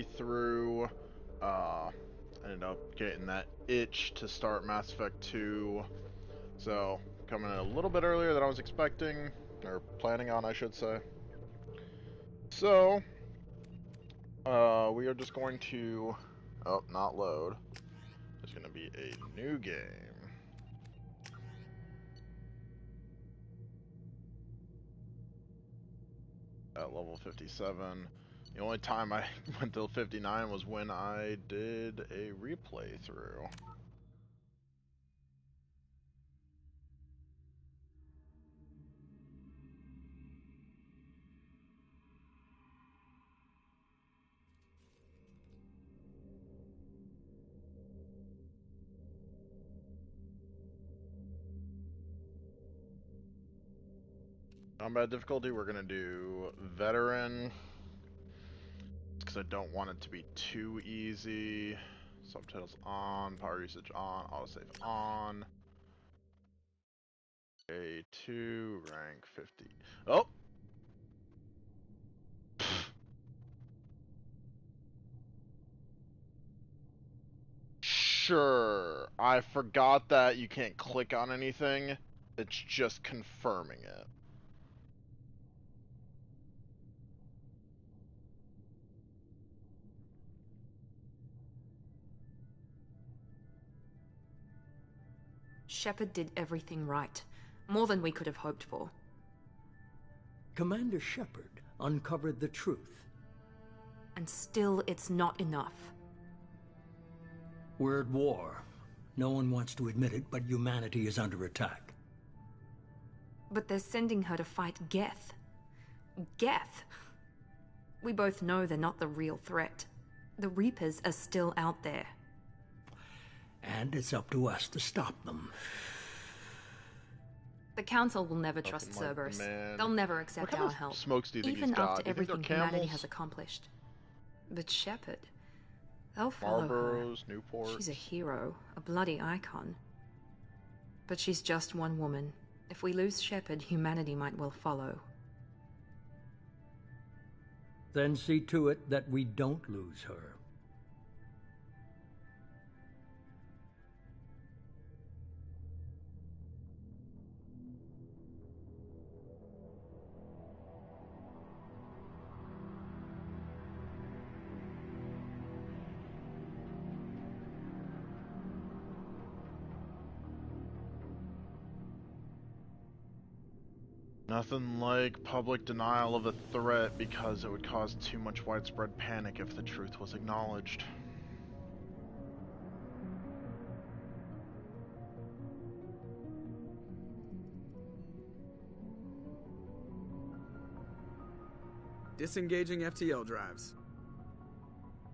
playthrough. Ended up getting that itch to start Mass Effect 2. So, coming in a little bit earlier than I was expecting, or planning on, I should say. So, we are just going to... Oh, not load. There's going to be a new game. At level 57. The only time I went till 59 was when I did a replay through. Combat difficulty, we're gonna do veteran, because I don't want it to be too easy. Subtitles on, power usage on, autosave on. A2, rank 50. Oh! Sure. I forgot that you can't click on anything. It's just confirming it. Shepard did everything right. More than we could have hoped for. Commander Shepard uncovered the truth. And still, it's not enough. We're at war. No one wants to admit it, but humanity is under attack. But they're sending her to fight Geth. Geth! We both know they're not the real threat. The Reapers are still out there. And it's up to us to stop them. The Council will never trust Cerberus. They'll never accept our help. Smokes do you think even he's got? after Do you think they're everything humanity camels? has accomplished. But Shepard, they'll follow Marlboros, her. Newport. She's a hero, a bloody icon. But she's just one woman. If we lose Shepard, humanity might well follow. Then see to it that we don't lose her. Nothing like public denial of a threat because it would cause too much widespread panic if the truth was acknowledged. Disengaging FTL drives.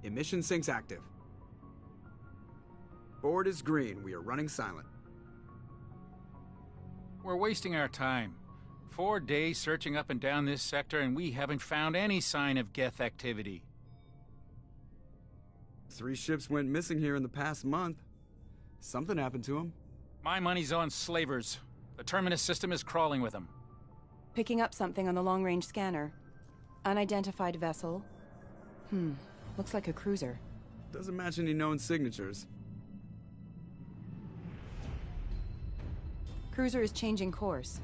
Emission sinks active. Board is green. We are running silent. We're wasting our time. 4 days searching up and down this sector, and we haven't found any sign of Geth activity. 3 ships went missing here in the past month. Something happened to them. My money's on slavers. The Terminus system is crawling with them. Picking up something on the long-range scanner. Unidentified vessel. Looks like a cruiser. Doesn't match any known signatures. Cruiser is changing course.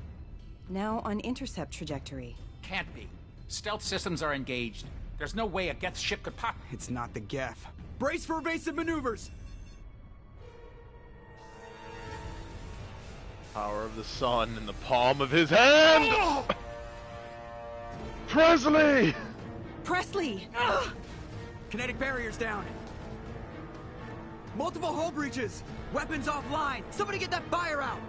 Now on intercept trajectory. Can't be. Stealth systems are engaged. There's no way a Geth ship could pop. It's not the Geth. Brace for evasive maneuvers! Power of the sun in the palm of his hand! Oh! Presley! Presley! Kinetic barriers down. Multiple hull breaches. Weapons offline. Somebody get that fire out!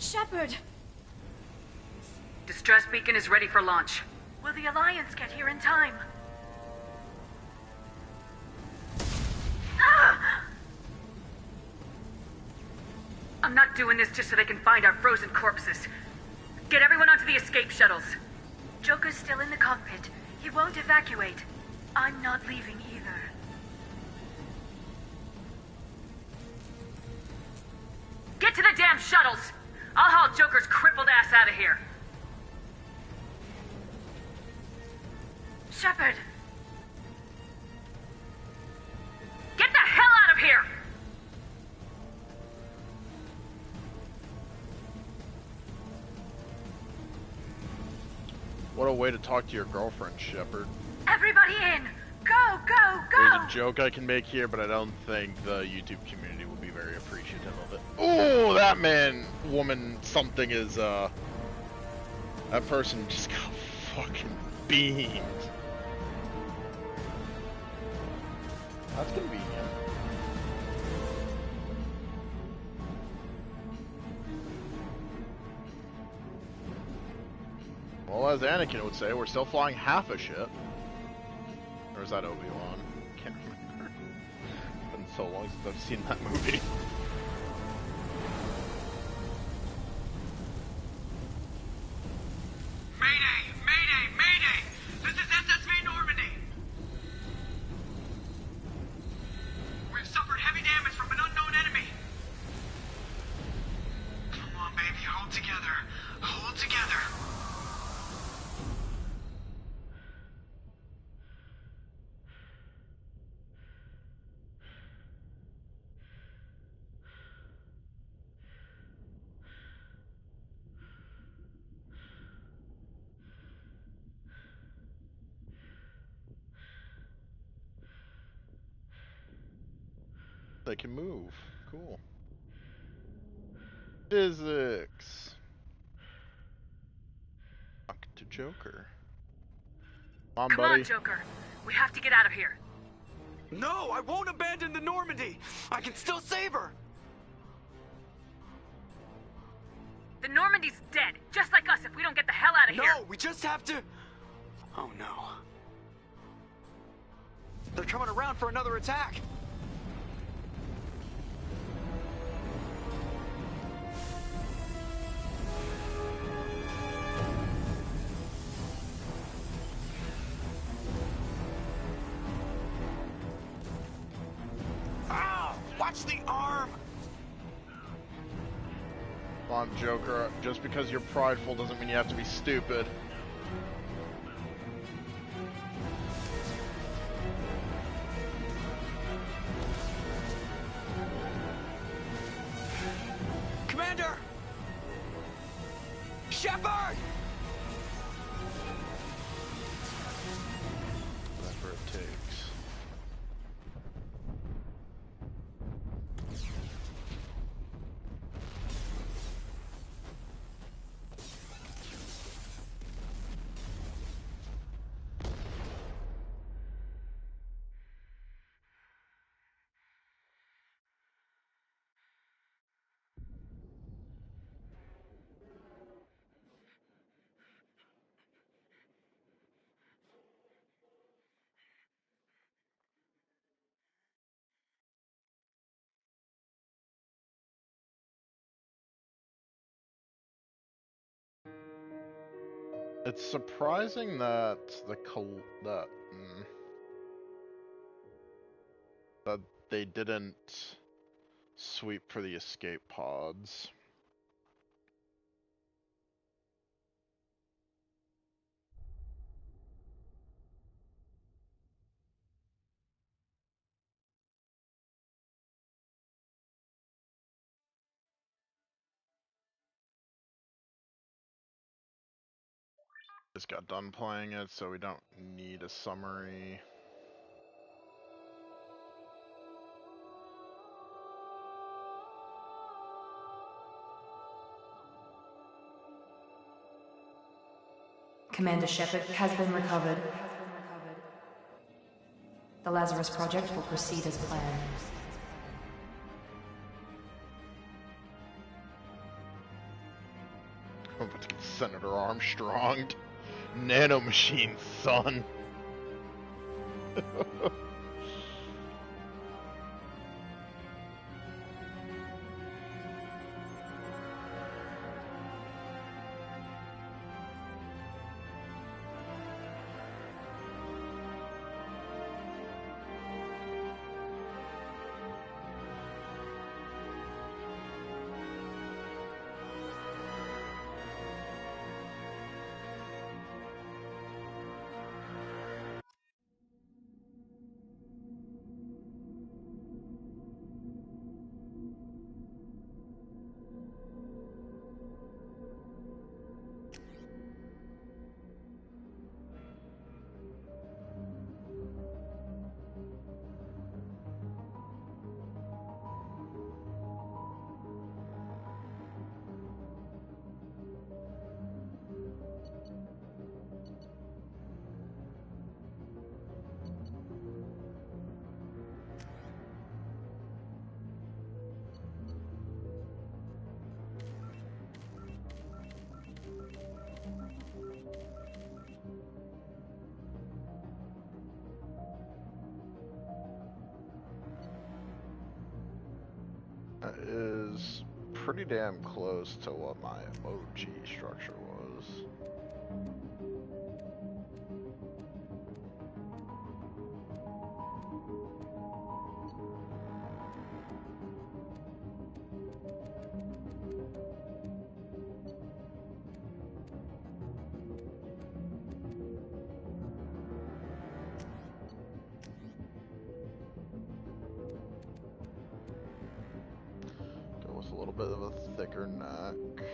Shepard! Distress beacon is ready for launch. Will the Alliance get here in time? Ah! I'm not doing this just so they can find our frozen corpses. Get everyone onto the escape shuttles. Joker's still in the cockpit. He won't evacuate. I'm not leaving either. Get to the damn shuttles! I'll haul Joker's crippled ass out of here. Shepard! Get the hell out of here! What a way to talk to your girlfriend, Shepard. Everybody in! Go, go, There's go! a joke I can make here, but I don't think the YouTube community will be very appreciative of it. Ooh, that man, woman, something is, that person just got fucking beamed. That's convenient. Well, as Anakin would say, we're still flying half a ship. Or is that Obi-Wan? Can't remember. It's been so long since I've seen that movie. Mayday! Mayday! Mayday! This is SSV Normandy! We've suffered heavy damage from an unknown enemy. Come on, baby, hold together. Hold together. They can move. Cool. Physics. Talk to Joker. Come on, Come buddy. on, Joker. We have to get out of here. No, I won't abandon the Normandy. I can still save her. The Normandy's dead, just like us if we don't get the hell out of here. No, we just have to... Oh, no. They're coming around for another attack. Ow! Watch the arm! Come on, Joker. Just because you're prideful doesn't mean you have to be stupid. Commander! Shepard! Whatever it takes. It's surprising that that they didn't sweep for the escape pods. Just got done playing it, so we don't need a summary. Commander Shepard has been recovered. The Lazarus Project will proceed as planned. I'm about to get Senator Armstrong. Nanomachine, son. That is pretty damn close to what my OG structure was. Go with a little bit of a thicker neck.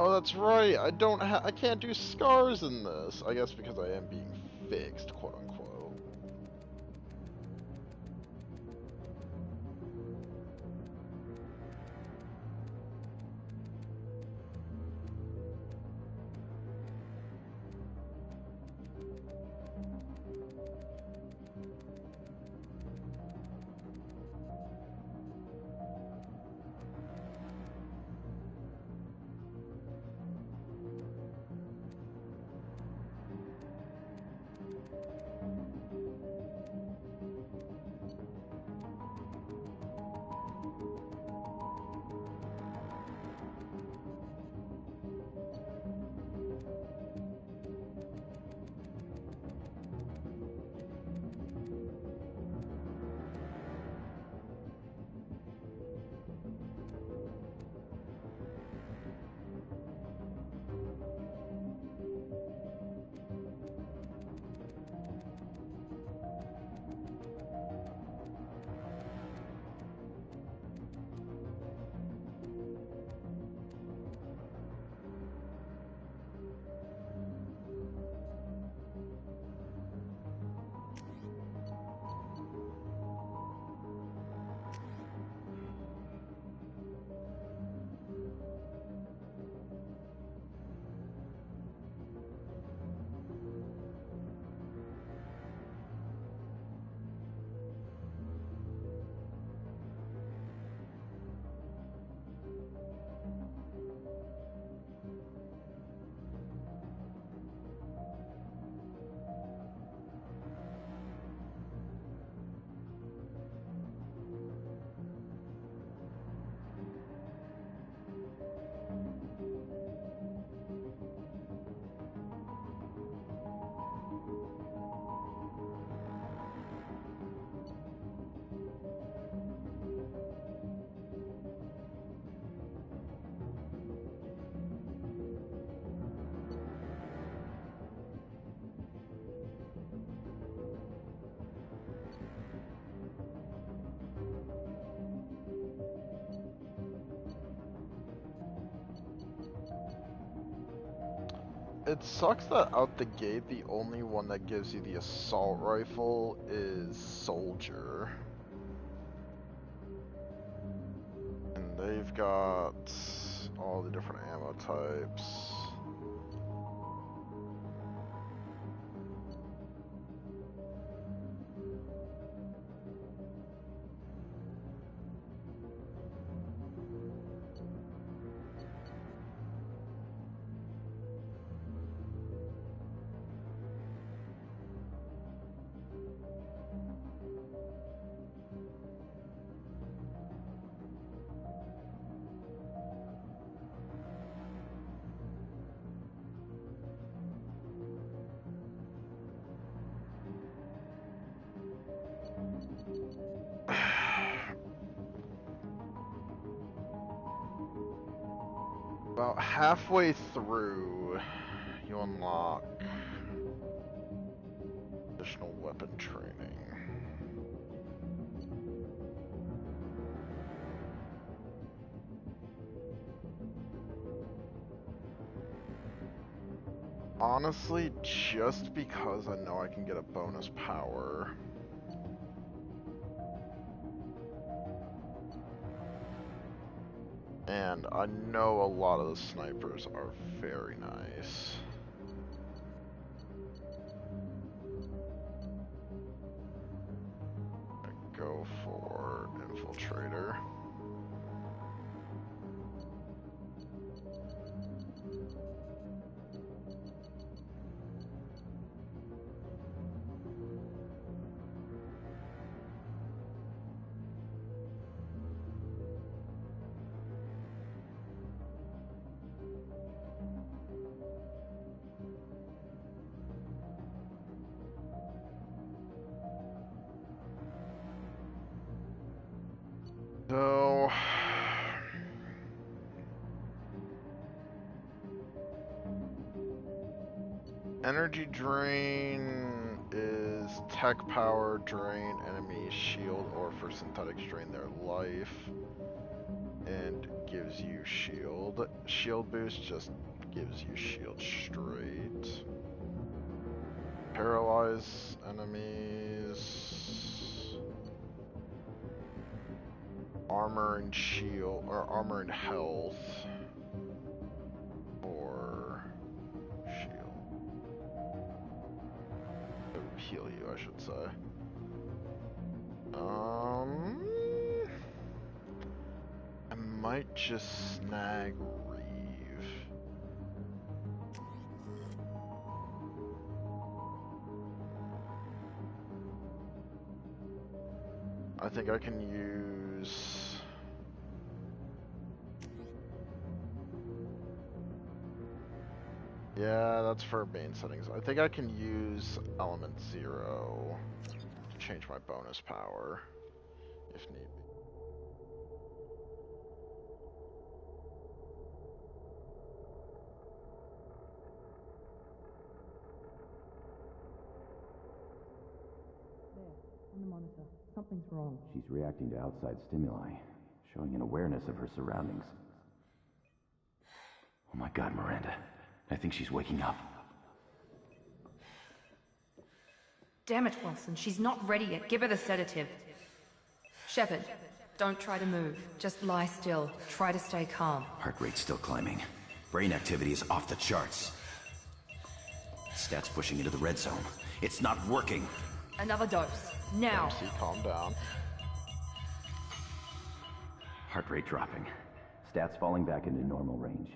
Oh, that's right. I can't do scars in this. I guess because I am being fixed, quote unquote. It sucks that out the gate, the only one that gives you the assault rifle is Soldier. And they've got all the different ammo types. About halfway through, you unlock additional weapon training. Honestly, just because I know I can get a bonus power. And I know a lot of the snipers are very nice. I go for Infiltrator. So, energy drain is tech power, drain enemy shield, or for synthetics, drain their life, and gives you shield. Shield boost just gives you shield straight. Paralyze enemies. Armor and shield, or armor and health, or shield. Heal you, I should say. I might just snag Reeve. I think I can use... Yeah, that's for main settings. I think I can use Element 0 to change my bonus power, if need be. On the monitor. Something's wrong. She's reacting to outside stimuli, showing an awareness of her surroundings. Oh my God, Miranda. I think she's waking up. Damn it, Wilson. She's not ready yet. Give her the sedative. Shepard, don't try to move. Just lie still. Try to stay calm. Heart rate's still climbing. Brain activity is off the charts. Stats pushing into the red zone. It's not working. Another dose. Now. MC, calm down. Heart rate dropping. Stats falling back into normal range.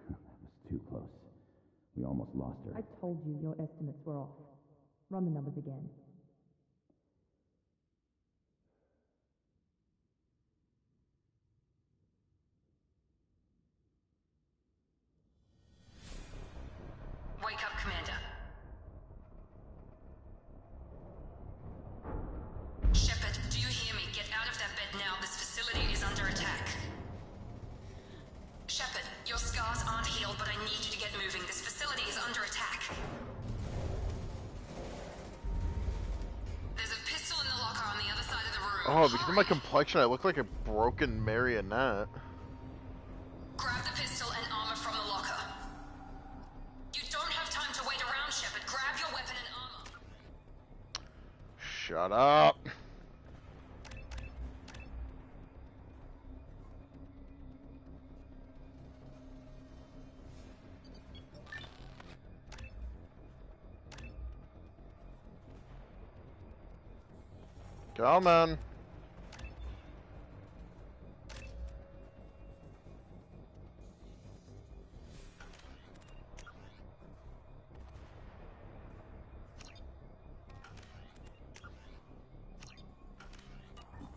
That was too close. We almost lost her. I told you your estimates were off. Run the numbers again. Wake up, Commander. Shepard, do you hear me? Get out of that bed now. This facility is under attack. Shepard, your scars aren't healed, but I need you to get moving. This facility is under attack. There's a pistol in the locker on the other side of the room. Oh, because of my complexion, I look like a broken marionette. Grab the pistol and armor from the locker. You Shut up. Coming.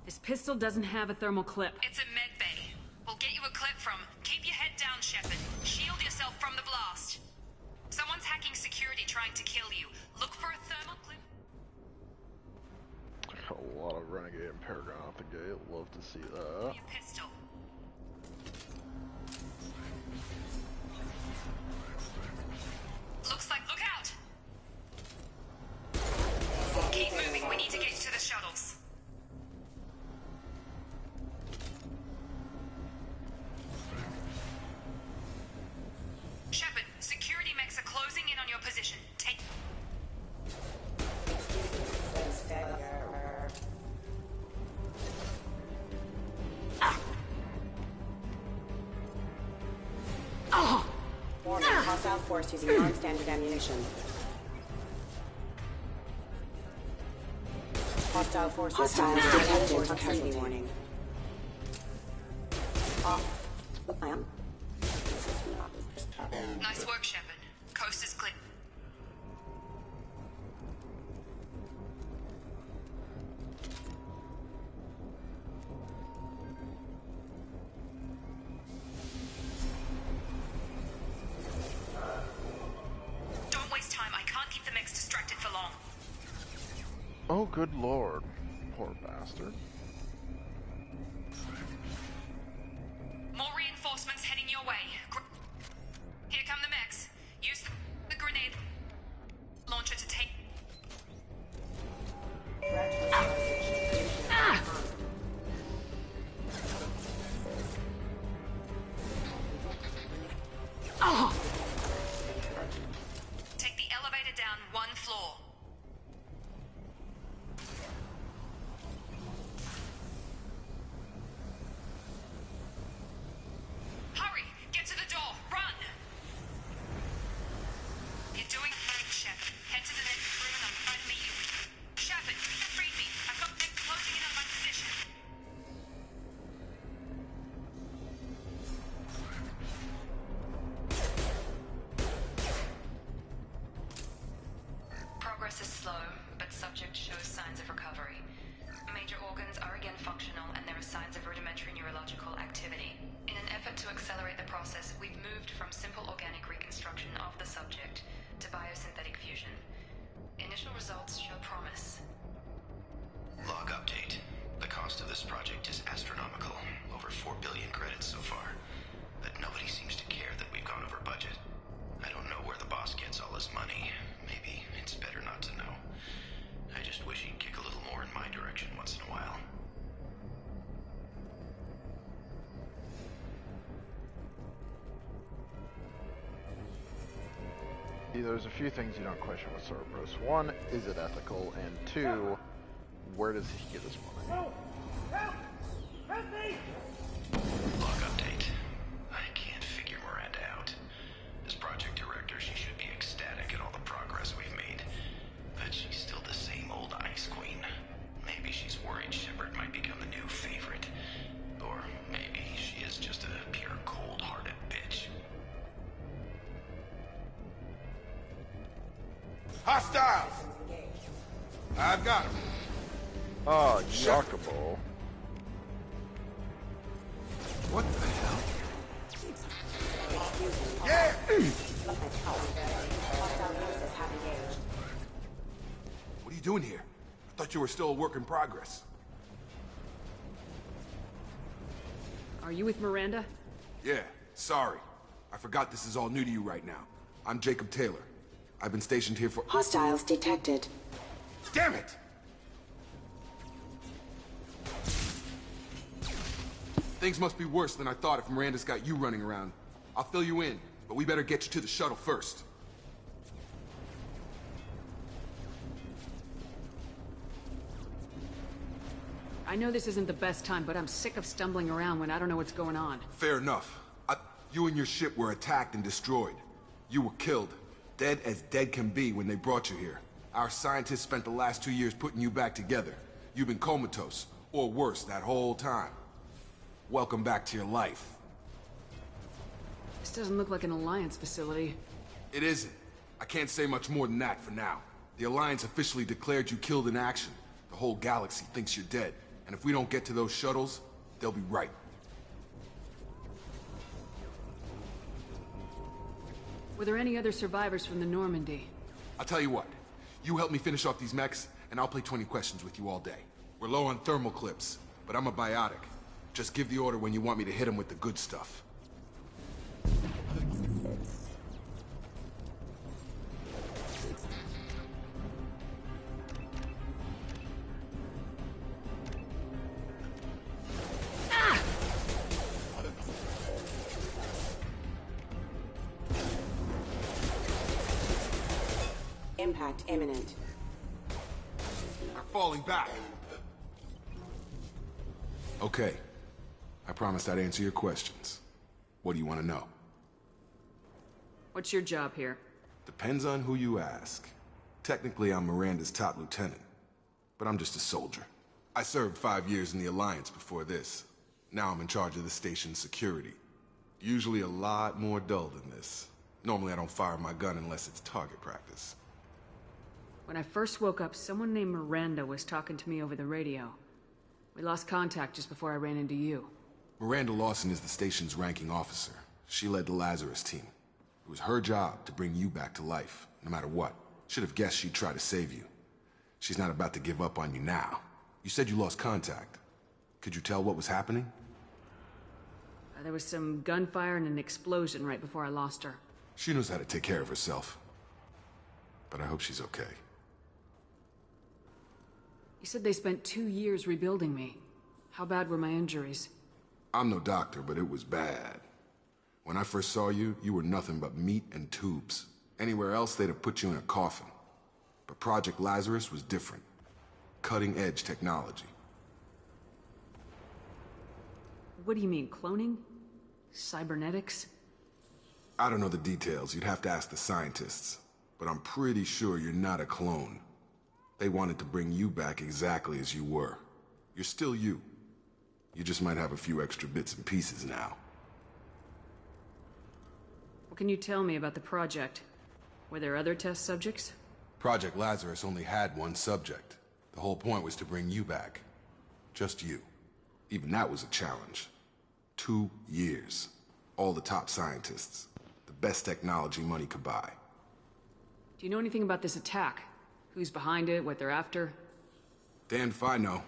This pistol doesn't have a thermal clip. It's a med bay. We'll get you a clip from. Keep your head down, Shepard. Shield yourself from the blast. Someone's hacking security trying to kill you. Look for a thermal clip. A lot of Renegade and Paragon off the gate. Love to see that. Your pistol. Looks like look out. Keep moving. We need to get you to the shuttles. Shepard, security mechs are closing in on your position. Take... Warning, hostile force using non-standard ammunition. Hostile force detected. Proximity warning. Nice work, Shepard. Coast is clear. Don't waste time. I can't keep the mechs distracted for long. Oh, good lord. Poor bastard. More reinforcements heading your way. Here come the mechs. Use the grenade launcher to take... Take the elevator down one floor. Hurry! Get to the door! Run! You're doing great, Shepard. Head to the next room and I'm trying to meet you. Shepard, read me. I've got mechs closing in on my position. Progress is slow, but subject shows signs of recovery. Major organs are again functional, and there are signs of rudimentary neurological activity. In an effort to accelerate the process, we've moved from simple organic reconstruction of the subject to biosynthetic fusion. Initial results show promise. Log update. The cost of this project is astronomical. Over 4 billion credits so far. But nobody seems to care that we've gone over budget. I don't know where the boss gets all this money. Maybe it's better not to know. I just wish he'd kick a little more in my direction once in a while. There's a few things you don't question with Cerberus. One, is it ethical? And two, where does he get his money? Log update. I can't figure Miranda out. As project director, she should be ecstatic at all the progress we've made. But she's still the same old Ice Queen. Maybe she's worried Shepard might become the new favorite. Or maybe she is just a pure cold-hearted bitch. Hostiles! I've got him. Oh, Jacobo. What the hell? Yeah! What are you doing here? I thought you were still a work in progress. Are you with Miranda? Yeah, sorry. I forgot this is all new to you right now. I'm Jacob Taylor. I've been stationed here for— Hostiles detected. Damn it! Things must be worse than I thought if Miranda's got you running around. I'll fill you in, but we better get you to the shuttle first. know this isn't the best time, but I'm sick of stumbling around when I don't know what's going on. Fair enough. You and your ship were attacked and destroyed. You were killed. Dead as dead can be when they brought you here. Our scientists spent the last 2 years putting you back together. You've been comatose, or worse, that whole time. Welcome back to your life. This doesn't look like an Alliance facility. It isn't. I can't say much more than that for now. The Alliance officially declared you killed in action. The whole galaxy thinks you're dead. And if we don't get to those shuttles, they'll be right. Were there any other survivors from the Normandy? I'll tell you what. You help me finish off these mechs, and I'll play 20 questions with you all day. We're low on thermal clips, but I'm a biotic. Just give the order when you want me to hit them with the good stuff. Impact imminent. They're falling back. Okay. I promised I'd answer your questions. What do you want to know? What's your job here? Depends on who you ask. Technically, I'm Miranda's top lieutenant, but I'm just a soldier. I served 5 years in the Alliance before this. Now I'm in charge of the station's security. Usually a lot more dull than this. Normally I don't fire my gun unless it's target practice. When I first woke up, someone named Miranda was talking to me over the radio. We lost contact just before I ran into you. Miranda Lawson is the station's ranking officer. She led the Lazarus team. It was her job to bring you back to life, no matter what. Should have guessed she'd try to save you. She's not about to give up on you now. You said you lost contact. Could you tell what was happening? There was some gunfire and an explosion right before I lost her. She knows how to take care of herself. But I hope she's okay. You said they spent 2 years rebuilding me. How bad were my injuries? I'm no doctor, but it was bad. When I first saw you, you were nothing but meat and tubes. Anywhere else, they'd have put you in a coffin. But Project Lazarus was different. Cutting-edge technology. What do you mean, cloning? Cybernetics? I don't know the details. You'd have to ask the scientists. But I'm pretty sure you're not a clone. They wanted to bring you back exactly as you were. You're still you. You just might have a few extra bits and pieces now. What can you tell me about the project? Were there other test subjects? Project Lazarus only had one subject. The whole point was to bring you back. Just you. Even that was a challenge. 2 years. All the top scientists. The best technology money could buy. Do you know anything about this attack? Who's behind it, what they're after? Damned if I know.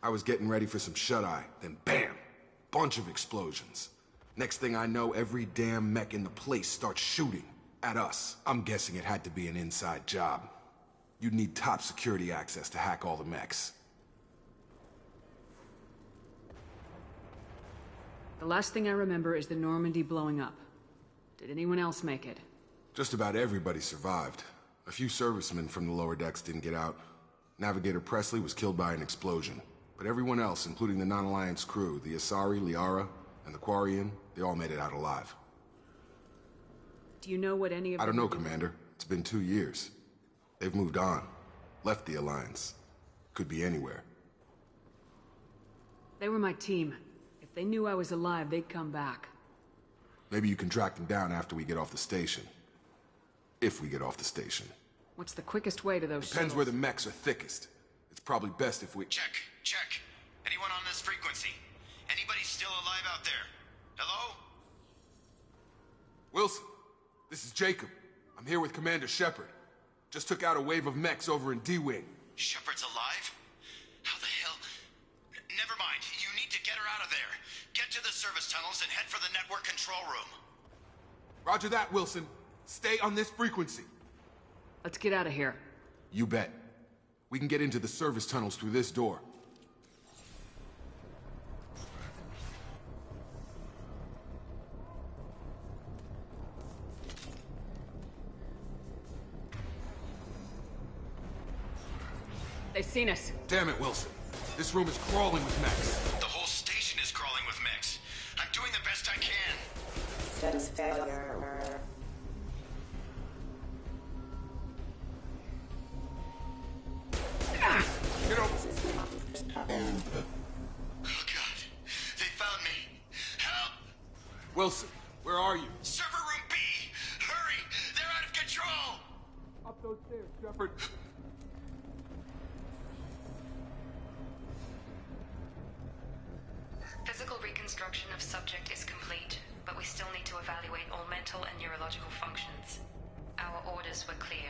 I was getting ready for some shut-eye, then bam! Bunch of explosions. Next thing I know, every damn mech in the place starts shooting. At us. I'm guessing it had to be an inside job. You'd need top security access to hack all the mechs. The last thing I remember is the Normandy blowing up. Did anyone else make it? Just about everybody survived. A few servicemen from the lower decks didn't get out. Navigator Presley was killed by an explosion. But everyone else, including the non-Alliance crew, the Asari, Liara, and the Quarian, they all made it out alive. Do you know what any of I don't know, Commander. It's been 2 years. They've moved on. Left the Alliance. Could be anywhere. They were my team. If they knew I was alive, they'd come back. Maybe you can track them down after we get off the station. If we get off the station. What's the quickest way to those Depends shuttles? where the mechs are thickest. It's probably best if we... Check. Anyone on this frequency? Anybody still alive out there? Hello? Wilson, this is Jacob. I'm here with Commander Shepard. Just took out a wave of mechs over in D-Wing. Shepard's alive? How the hell? Never mind. You need to get her out of there. Get to the service tunnels and head for the network control room. Roger that, Wilson. Stay on this frequency. Let's get out of here. You bet. We can get into the service tunnels through this door. They've seen us. Damn it, Wilson. This room is crawling with mechs. The whole station is crawling with mechs. I'm doing the best I can. Status failure. Get over. Oh God, they found me. Help! Wilson, where are you? Server room B! Hurry! They're out of control! Up those stairs, Shepard. Physical reconstruction of subject is complete, but we still need to evaluate all mental and neurological functions. Our orders were clear.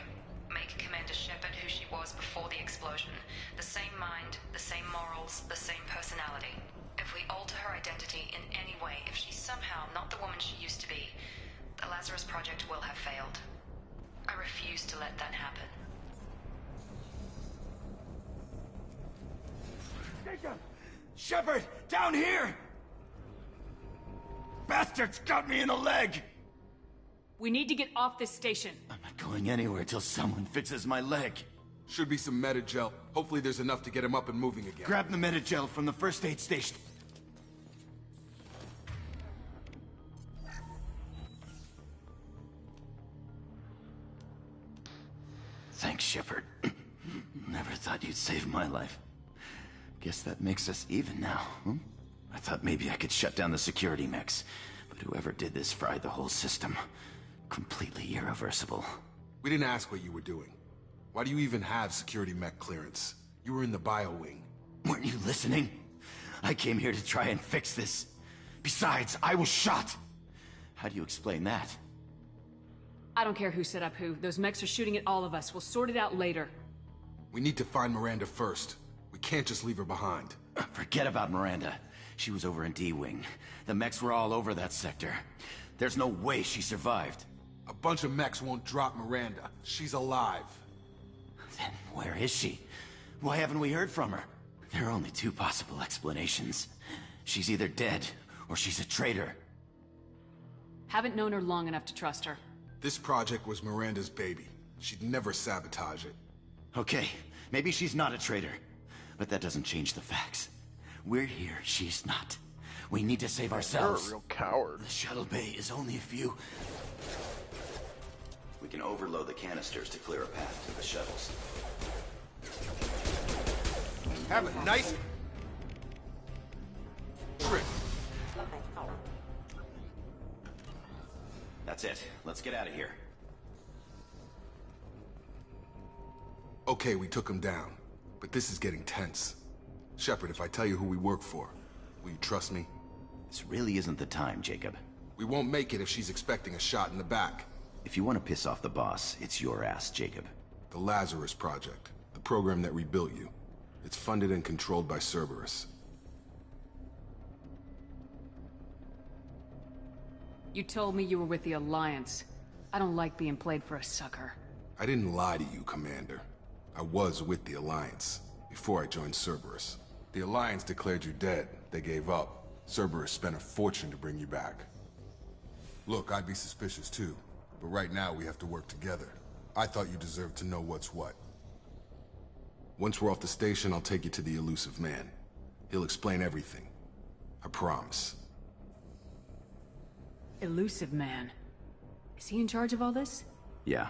Make Commander Shepard who she was before the explosion. The same mind, the same morals, the same personality. If we alter her identity in any way, if she's somehow not the woman she used to be, the Lazarus Project will have failed. I refuse to let that happen. Jacob! Shepard! Down here! Bastards got me in the leg! We need to get off this station. I'm not going anywhere till someone fixes my leg. Should be some Metagel. Hopefully there's enough to get him up and moving again. Grab the Metagel from the first aid station. Thanks, Shepard. Never thought you'd save my life. Guess that makes us even now, hmm? I thought maybe I could shut down the security mechs, but whoever did this fried the whole system. Completely irreversible. We didn't ask what you were doing. Why do you even have security mech clearance? You were in the bio wing. Weren't you listening? I came here to try and fix this. Besides, I was shot. How do you explain that? I don't care who set up who. Those mechs are shooting at all of us. We'll sort it out later. We need to find Miranda first. We can't just leave her behind. Forget about Miranda. She was over in D-Wing. The mechs were all over that sector. There's no way she survived. A bunch of mechs won't drop Miranda. She's alive. Then where is she? Why haven't we heard from her? There are only two possible explanations. She's either dead, or she's a traitor. Haven't known her long enough to trust her. This project was Miranda's baby. She'd never sabotage it. Okay, maybe she's not a traitor. But that doesn't change the facts. We're here, she's not. We need to save ourselves. You're a real coward. The shuttle bay is only a few... We can overload the canisters to clear a path to the shuttles. Have a nice trip. That's it. Let's get out of here. Okay, we took him down. But this is getting tense. Shepard, if I tell you who we work for, will you trust me? This really isn't the time, Jacob. We won't make it if she's expecting a shot in the back. If you want to piss off the boss, it's your ass, Jacob. The Lazarus Project. The program that rebuilt you. It's funded and controlled by Cerberus. You told me you were with the Alliance. I don't like being played for a sucker. I didn't lie to you, Commander. I was with the Alliance, before I joined Cerberus. The Alliance declared you dead. They gave up. Cerberus spent a fortune to bring you back. Look, I'd be suspicious too, but right now we have to work together. I thought you deserved to know what's what. Once we're off the station, I'll take you to the elusive man. He'll explain everything. I promise. Elusive man. Is he in charge of all this? Yeah,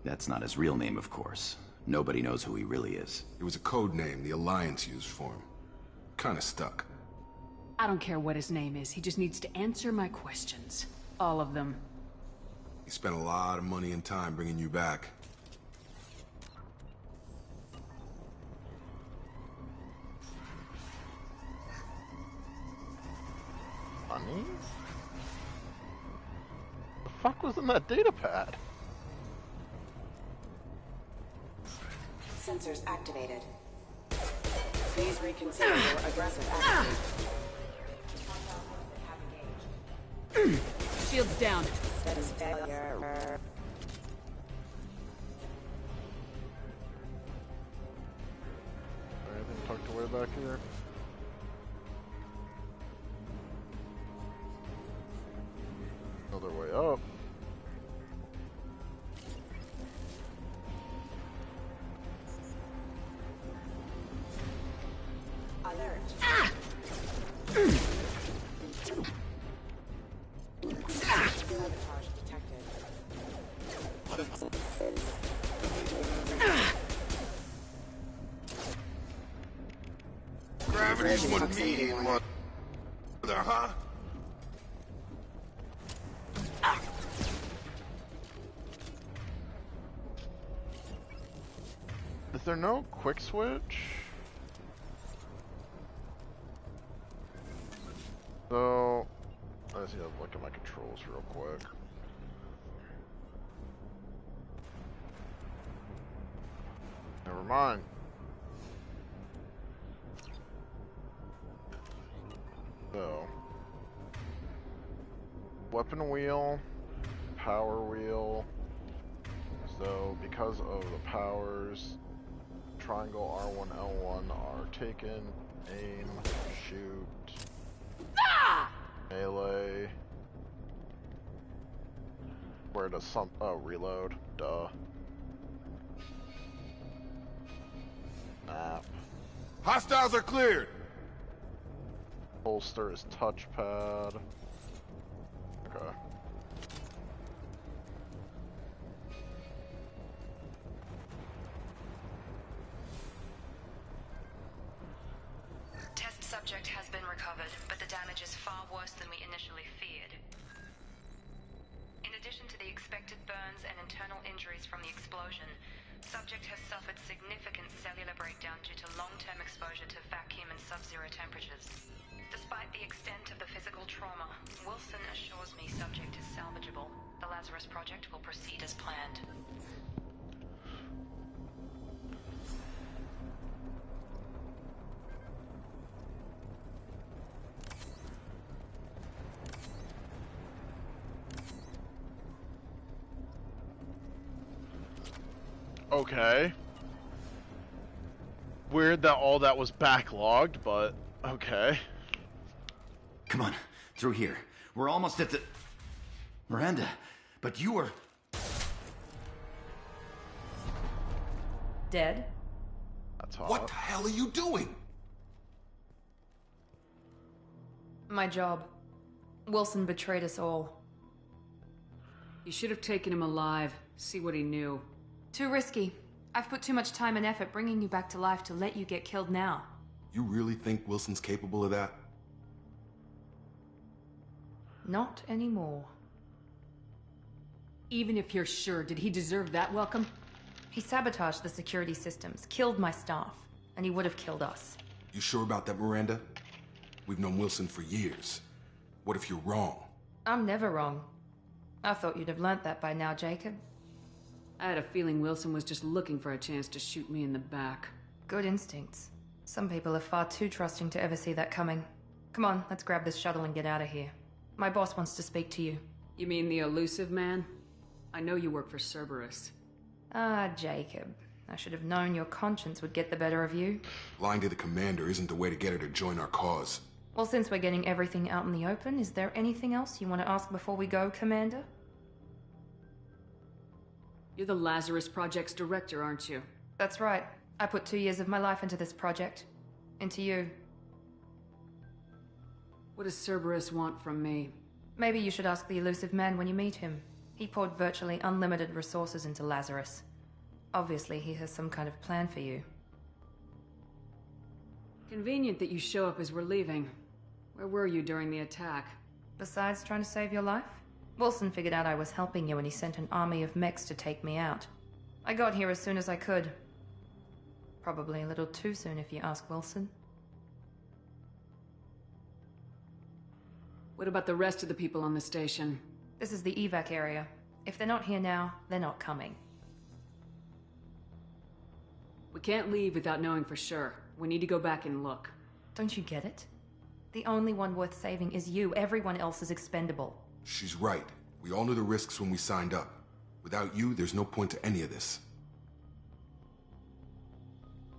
that's not his real name, of course. Nobody knows who he really is. It was a code name the Alliance used for him. Kinda stuck. I don't care what his name is. He just needs to answer my questions. All of them. He spent a lot of money and time bringing you back. Money? The fuck was in that data pad? Sensors activated. Please reconsider your aggressive attitude. Shields down. Status failure. Anything tucked away back here? Another way up. Gravity's one mean mother, huh? Is there no quick switch? So, let's see, look at my controls real quick. Never mind. So, weapon wheel, power wheel. So, because of the powers, triangle R1, L1 are taken, aim, shoot, melee. Where does some, oh, reload, duh. Map. Hostiles are cleared! Holster is touchpad. Okay. Test subject has been recovered, but the damage is far worse than we initially feared. In addition to the expected burns and internal injuries from the explosion, subject has suffered significant cellular breakdown due to long-term exposure to vacuum and sub-zero temperatures. Despite the extent of the physical trauma, Wilson assures me subject is salvageable. The Lazarus Project will proceed as planned. Okay. Weird that all that was backlogged, but okay. Come on, through here. We're almost at the... Miranda, but you were... Dead? That's hot. What the hell are you doing? My job. Wilson betrayed us all. You should have taken him alive. See what he knew. Too risky. I've put too much time and effort bringing you back to life to let you get killed now. You really think Wilson's capable of that? Not anymore. Even if you're sure, did he deserve that welcome? He sabotaged the security systems, killed my staff, and he would have killed us. You sure about that, Miranda? We've known Wilson for years. What if you're wrong? I'm never wrong. I thought you'd have learnt that by now, Jacob. I had a feeling Wilson was just looking for a chance to shoot me in the back. Good instincts. Some people are far too trusting to ever see that coming. Come on, let's grab this shuttle and get out of here. My boss wants to speak to you. You mean the elusive man? I know you work for Cerberus. Ah, Jacob. I should have known your conscience would get the better of you. Lying to the commander isn't the way to get her to join our cause. Well, since we're getting everything out in the open, is there anything else you want to ask before we go, Commander? You're the Lazarus Project's director, aren't you? That's right. I put 2 years of my life into this project. Into you. What does Cerberus want from me? Maybe you should ask the elusive man when you meet him. He poured virtually unlimited resources into Lazarus. Obviously, he has some kind of plan for you. Convenient that you show up as we're leaving. Where were you during the attack? Besides trying to save your life? Wilson figured out I was helping you and he sent an army of mechs to take me out. I got here as soon as I could. Probably a little too soon if you ask Wilson. What about the rest of the people on the station? This is the evac area. If they're not here now, they're not coming. We can't leave without knowing for sure. We need to go back and look. Don't you get it? The only one worth saving is you. Everyone else is expendable. She's right. We all knew the risks when we signed up. Without you, there's no point to any of this.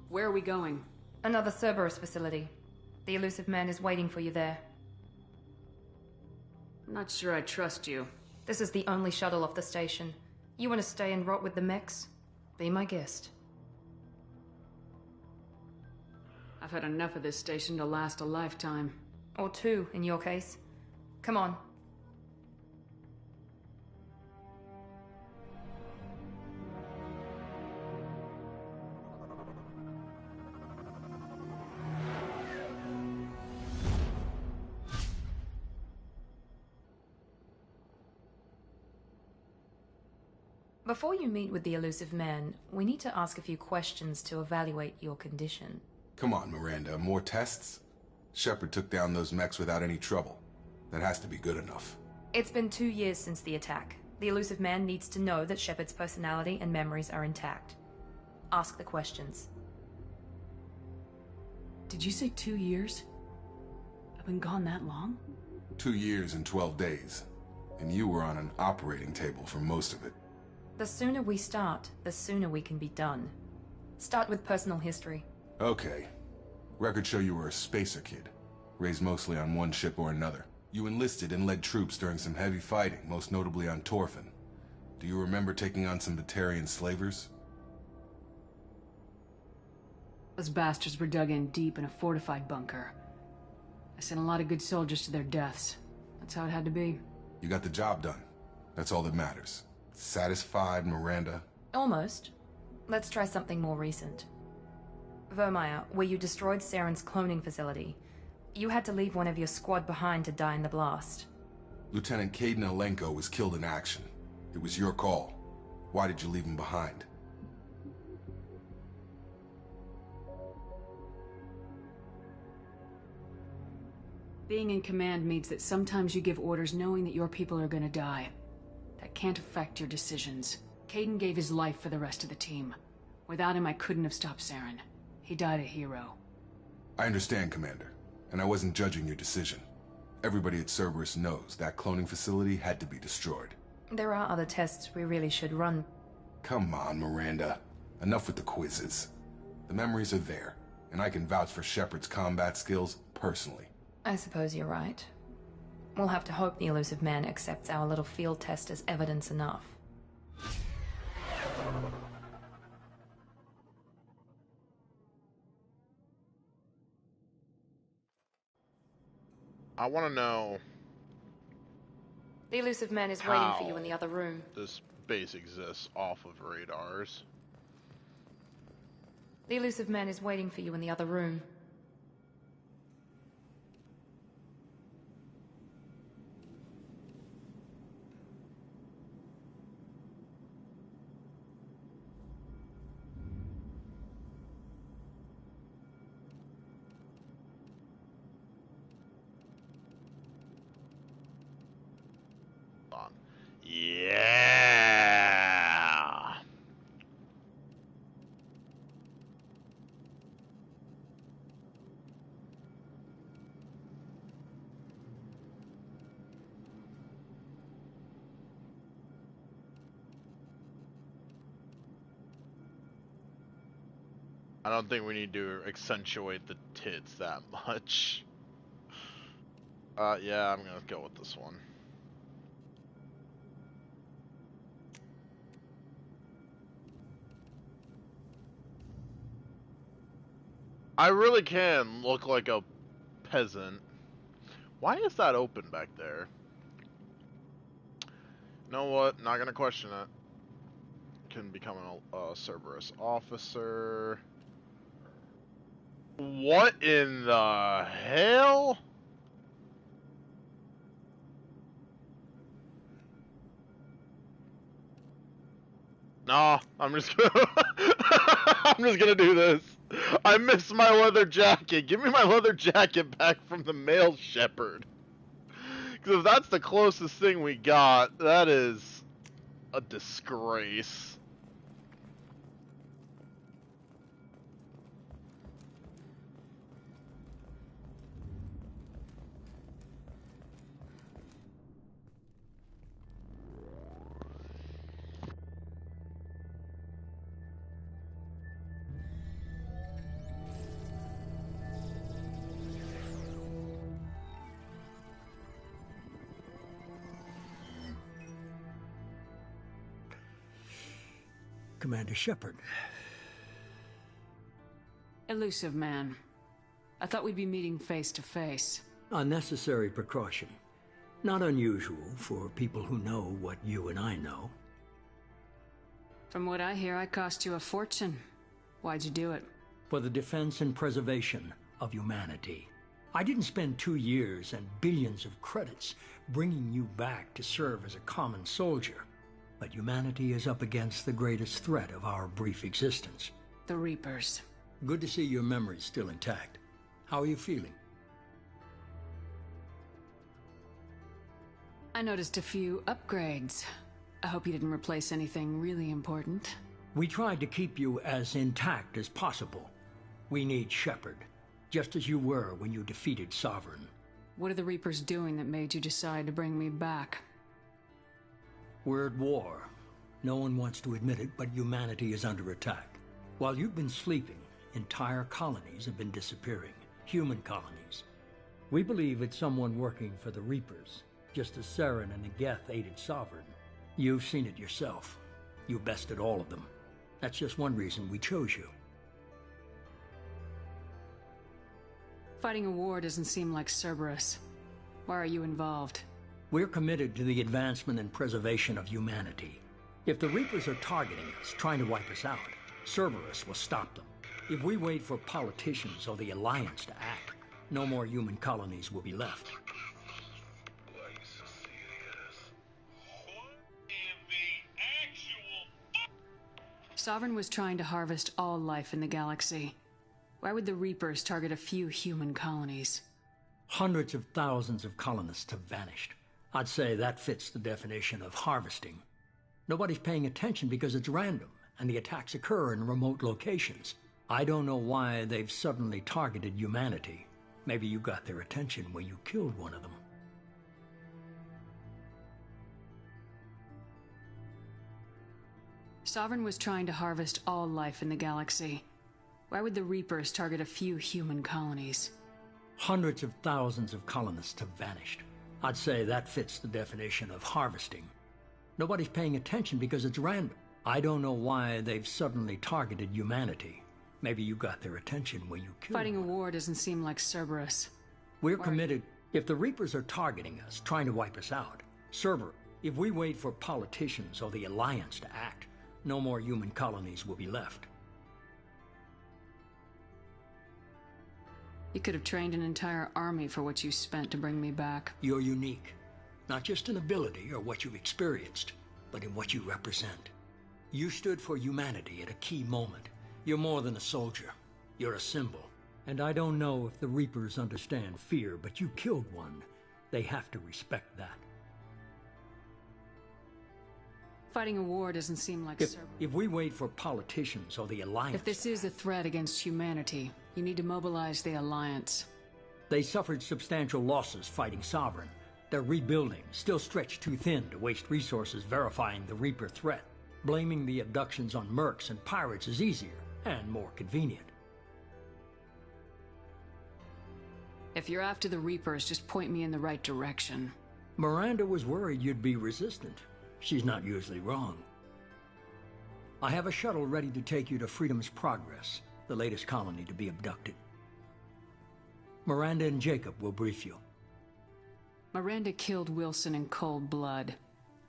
Where are we going? Another Cerberus facility. The elusive man is waiting for you there. I'm not sure I trust you. This is the only shuttle off the station. You want to stay and rot with the mechs? Be my guest. I've had enough of this station to last a lifetime. Or 2, in your case. Come on. Before you meet with the elusive man, we need to ask a few questions to evaluate your condition. Come on, Miranda, more tests? Shepard took down those mechs without any trouble. That has to be good enough. It's been 2 years since the attack. The elusive man needs to know that Shepard's personality and memories are intact. Ask the questions. Did you say 2 years? I've been gone that long? 2 years and 12 days. And you were on an operating table for most of it. The sooner we start, the sooner we can be done. Start with personal history. Okay. Records show you were a spacer kid, raised mostly on one ship or another. You enlisted and led troops during some heavy fighting, most notably on Torfin. Do you remember taking on some Batarian slavers? Those bastards were dug in deep in a fortified bunker. I sent a lot of good soldiers to their deaths. That's how it had to be. You got the job done. That's all that matters. Satisfied, Miranda? Almost. Let's try something more recent. Vermeer, where you destroyed Saren's cloning facility. You had to leave one of your squad behind to die in the blast. Lieutenant Caden Alenko was killed in action. It was your call. Why did you leave him behind? Being in command means that sometimes you give orders knowing that your people are gonna die. That can't affect your decisions. Caden gave his life for the rest of the team. Without him, I couldn't have stopped Saren. He died a hero. I understand, Commander, and I wasn't judging your decision. Everybody at Cerberus knows that cloning facility had to be destroyed. There are other tests we really should run. Come on, Miranda. Enough with the quizzes. The memories are there, and I can vouch for Shepard's combat skills personally. I suppose you're right. We'll have to hope the elusive man accepts our little field test as evidence enough. I want to know... The elusive man is waiting for you in the other room. This base exists off of radars. The elusive man is waiting for you in the other room. Yeah. I don't think we need to accentuate the tits that much. Yeah, I'm gonna go with this one. I really can look like a peasant. Why is that open back there? You know what? Not gonna question it. Can become a Cerberus officer. What in the hell? Nah, I'm just gonna I'm just gonna do this. I miss my leather jacket. Give me my leather jacket back from the male shepherd. Because if that's the closest thing we got, that is a disgrace. Commander Shepard. Elusive man. I thought we'd be meeting face to face. A necessary precaution. Not unusual for people who know what you and I know. From what I hear, I cost you a fortune. Why'd you do it? For the defense and preservation of humanity. I didn't spend 2 years and billions of credits bringing you back to serve as a common soldier. But humanity is up against the greatest threat of our brief existence. The Reapers. Good to see your memory's still intact. How are you feeling? I noticed a few upgrades. I hope you didn't replace anything really important. We tried to keep you as intact as possible. We need Shepard, just as you were when you defeated Sovereign. What are the Reapers doing that made you decide to bring me back? We're at war. No one wants to admit it, but humanity is under attack. While you've been sleeping, entire colonies have been disappearing. Human colonies. We believe it's someone working for the Reapers, just as Saren and Negeth aided Sovereign. You've seen it yourself. You bested all of them. That's just one reason we chose you. Fighting a war doesn't seem like Cerberus. Why are you involved? We're committed to the advancement and preservation of humanity. If the Reapers are targeting us, trying to wipe us out, Cerberus will stop them. If we wait for politicians or the Alliance to act, no more human colonies will be left. Sovereign was trying to harvest all life in the galaxy. Why would the Reapers target a few human colonies? Hundreds of thousands of colonists have vanished. I'd say that fits the definition of harvesting. Nobody's paying attention because it's random, and the attacks occur in remote locations. I don't know why they've suddenly targeted humanity. Maybe you got their attention when you killed one of them. Sovereign was trying to harvest all life in the galaxy. Why would the Reapers target a few human colonies? Hundreds of thousands of colonists have vanished. I'd say that fits the definition of harvesting. Nobody's paying attention because it's random. I don't know why they've suddenly targeted humanity. Maybe you got their attention when you killed Fighting one. a war doesn't seem like Cerberus. We're committed. If the Reapers are targeting us, trying to wipe us out, Cerberus, if we wait for politicians or the Alliance to act, no more human colonies will be left. You could have trained an entire army for what you spent to bring me back. You're unique. Not just in ability or what you've experienced, but in what you represent. You stood for humanity at a key moment. You're more than a soldier. You're a symbol. And I don't know if the Reapers understand fear, but you killed one. They have to respect that. Fighting a war doesn't seem like Cerberus. If we wait for politicians or the Alliance... If this is a threat against humanity, you need to mobilize the Alliance. They suffered substantial losses fighting Sovereign. They're rebuilding, still stretched too thin to waste resources verifying the Reaper threat. Blaming the abductions on mercs and pirates is easier and more convenient. If you're after the Reapers, just point me in the right direction. Miranda was worried you'd be resistant. She's not usually wrong. I have a shuttle ready to take you to Freedom's Progress, the latest colony to be abducted. Miranda and Jacob will brief you. Miranda killed Wilson in cold blood.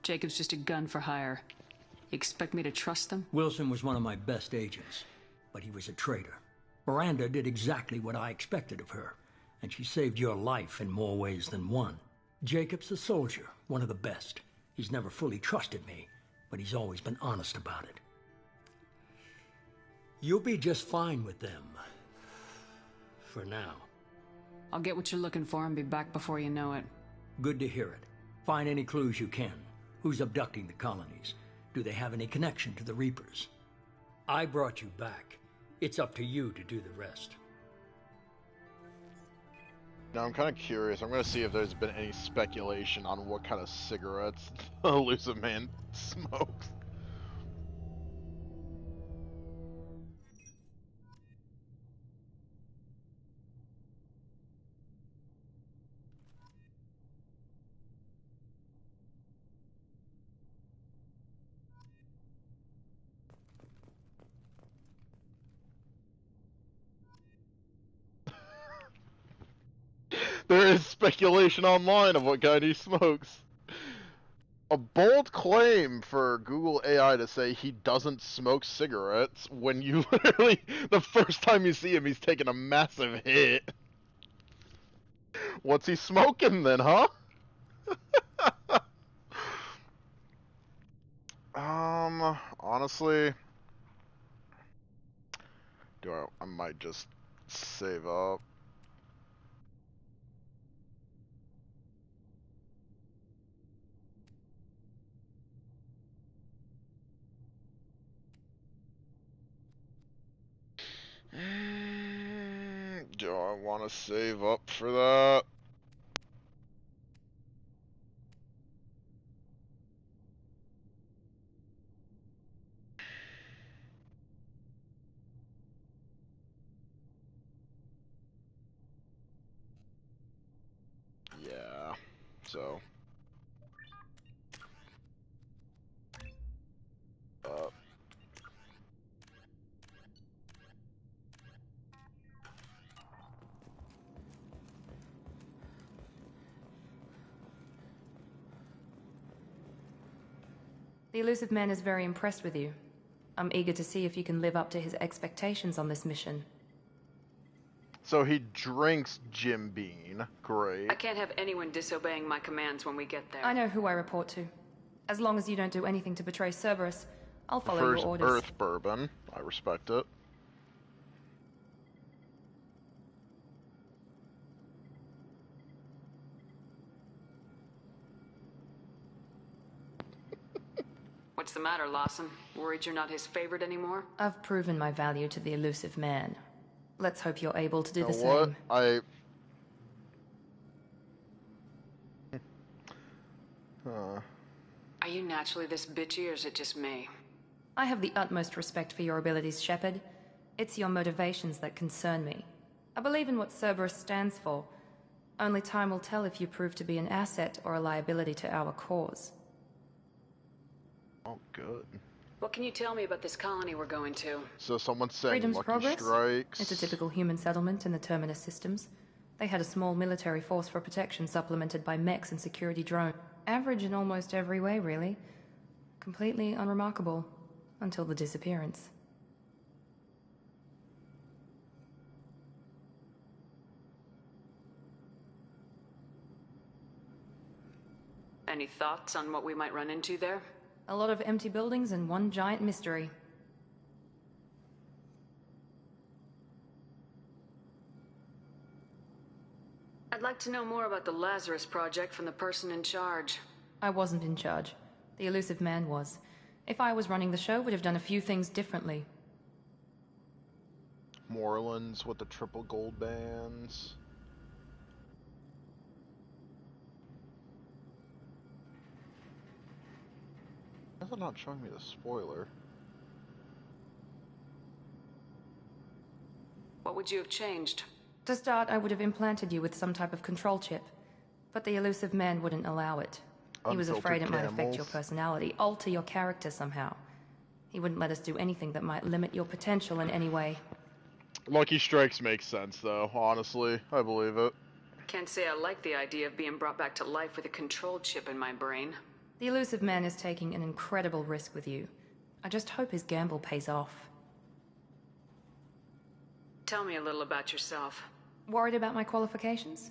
Jacob's just a gun for hire. You expect me to trust them? Wilson was one of my best agents, but he was a traitor. Miranda did exactly what I expected of her, and she saved your life in more ways than one. Jacob's a soldier, one of the best. He's never fully trusted me, but he's always been honest about it. You'll be just fine with them. For now. I'll get what you're looking for and be back before you know it. Good to hear it. Find any clues you can. Who's abducting the colonies? Do they have any connection to the Reapers? I brought you back. It's up to you to do the rest. Now I'm kind of curious. I'm going to see if there's been any speculation on what kind of cigarettes the elusive man smokes. There is speculation online of what kind he smokes. A bold claim for Google AI to say he doesn't smoke cigarettes when you literally, the first time you see him, he's taking a massive hit. What's he smoking then, huh? Honestly, I might just save up. Do I want to save up for that? Yeah, so. The elusive man is very impressed with you. I'm eager to see if you can live up to his expectations on this mission. So he drinks Jim Bean. Great. I can't have anyone disobeying my commands when we get there. I know who I report to. As long as you don't do anything to betray Cerberus, I'll follow your First orders. Earth bourbon. I respect it. What's the matter, Lawson? Worried you're not his favorite anymore? I've proven my value to the elusive man. Let's hope you're able to do the what? same. Are you naturally this bitchy, or is it just me? I have the utmost respect for your abilities, Shepard. It's your motivations that concern me. I believe in what Cerberus stands for. Only time will tell if you prove to be an asset or a liability to our cause. Oh, good. What can you tell me about this colony we're going to? So someone's saying Freedom's Lucky Progress? Strikes. It's a typical human settlement in the Terminus systems. They had a small military force for protection supplemented by mechs and security drones. Average in almost every way, really. Completely unremarkable. Until the disappearance. Any thoughts on what we might run into there? A lot of empty buildings and one giant mystery. I'd like to know more about the Lazarus Project from the person in charge. I wasn't in charge. The elusive man was. If I was running the show, would have done a few things differently. Morelands with the triple gold bands. Why is it not showing me the spoiler? What would you have changed? To start, I would have implanted you with some type of control chip. But the elusive man wouldn't allow it. He was afraid it might affect your personality, alter your character somehow. He wouldn't let us do anything that might limit your potential in any way. Lucky Strikes makes sense, though, honestly. I believe it. Can't say I like the idea of being brought back to life with a control chip in my brain. The elusive man is taking an incredible risk with you. I just hope his gamble pays off. Tell me a little about yourself. Worried about my qualifications?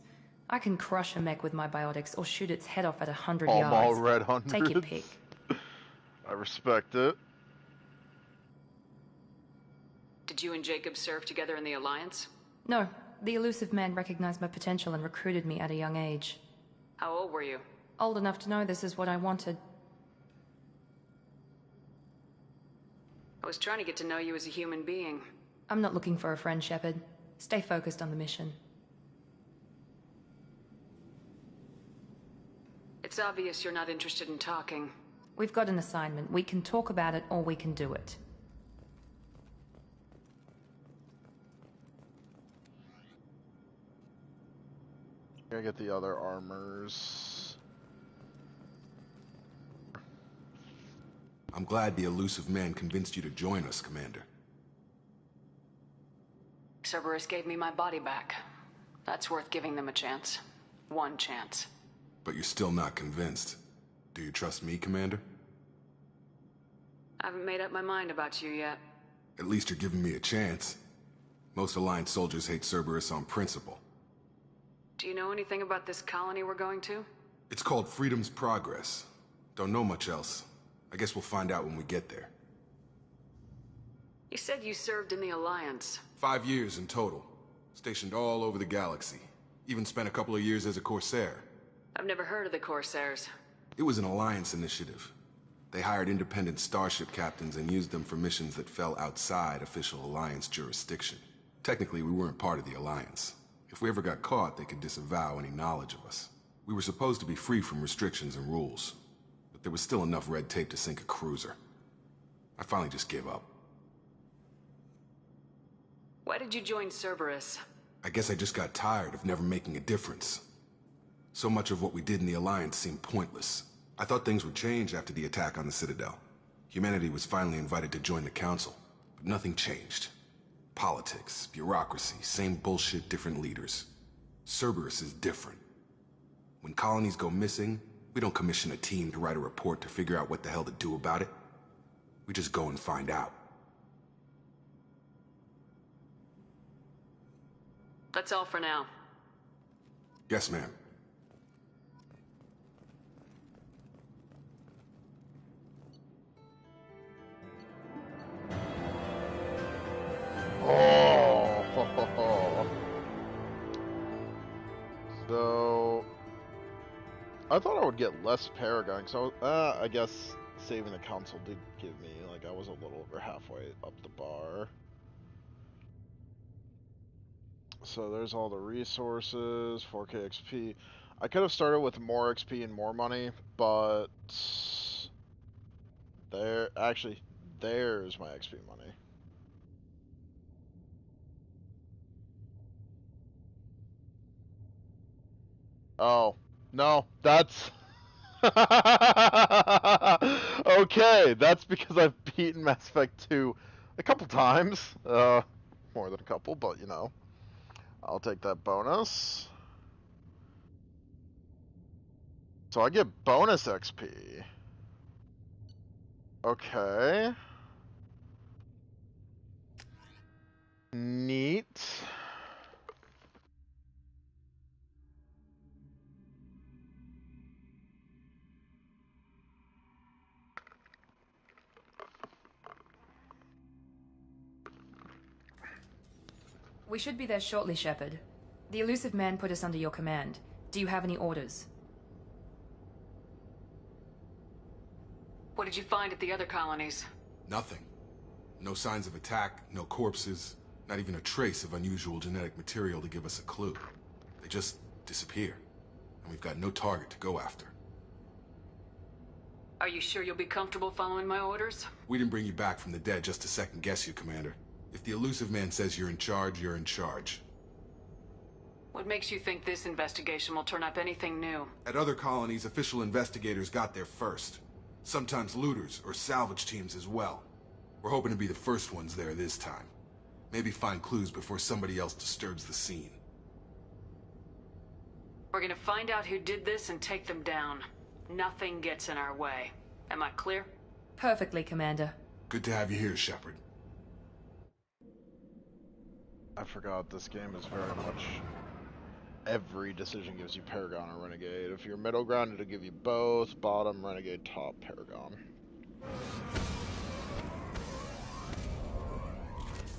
I can crush a mech with my biotics or shoot its head off at 100 All yards. red hundreds. Take your pick. I respect it. Did you and Jacob serve together in the Alliance? No. The elusive man recognized my potential and recruited me at a young age. How old were you? Old enough to know this is what I wanted. I was trying to get to know you as a human being. I'm not looking for a friend, Shepard. Stay focused on the mission. It's obvious you're not interested in talking. We've got an assignment. We can talk about it or we can do it. Gotta get the other armors. I'm glad the elusive man convinced you to join us, Commander. Cerberus gave me my body back. That's worth giving them a chance. One chance. But you're still not convinced. Do you trust me, Commander? I haven't made up my mind about you yet. At least you're giving me a chance. Most Alliance soldiers hate Cerberus on principle. Do you know anything about this colony we're going to? It's called Freedom's Progress. Don't know much else. I guess we'll find out when we get there. You said you served in the Alliance. 5 years in total. Stationed all over the galaxy. Even spent a couple of years as a Corsair. I've never heard of the Corsairs. It was an Alliance initiative. They hired independent starship captains and used them for missions that fell outside official Alliance jurisdiction. Technically, we weren't part of the Alliance. If we ever got caught, they could disavow any knowledge of us. We were supposed to be free from restrictions and rules, but there was still enough red tape to sink a cruiser. I finally just gave up. Why did you join Cerberus? I guess I just got tired of never making a difference. So much of what we did in the Alliance seemed pointless. I thought things would change after the attack on the Citadel. Humanity was finally invited to join the Council, but nothing changed. Politics, bureaucracy, same bullshit, different leaders. Cerberus is different. When colonies go missing, we don't commission a team to write a report to figure out what the hell to do about it. We just go and find out. That's all for now. Yes, ma'am. Oh, so I thought I would get less Paragon, so I guess saving the council did give me, like, I was a little over halfway up the bar. So there's all the resources, 4K XP. I could have started with more XP and more money, but there's my XP money. Oh, no, that's... Okay, that's because I've beaten Mass Effect 2 a couple times. More than a couple, but you know. I'll take that bonus. So I get bonus XP. Okay. Neat. We should be there shortly, Shepard. The elusive man put us under your command. Do you have any orders? What did you find at the other colonies? Nothing. No signs of attack, no corpses, not even a trace of unusual genetic material to give us a clue. They just disappear, and we've got no target to go after. Are you sure you'll be comfortable following my orders? We didn't bring you back from the dead just to second guess you, Commander. If the elusive man says you're in charge, you're in charge. What makes you think this investigation will turn up anything new? At other colonies, official investigators got there first. Sometimes looters or salvage teams as well. We're hoping to be the first ones there this time. Maybe find clues before somebody else disturbs the scene. We're gonna find out who did this and take them down. Nothing gets in our way. Am I clear? Perfectly, Commander. Good to have you here, Shepard. I forgot this game is very much... Every decision gives you Paragon or Renegade. If you're middle ground, it'll give you both. Bottom, Renegade. Top, Paragon.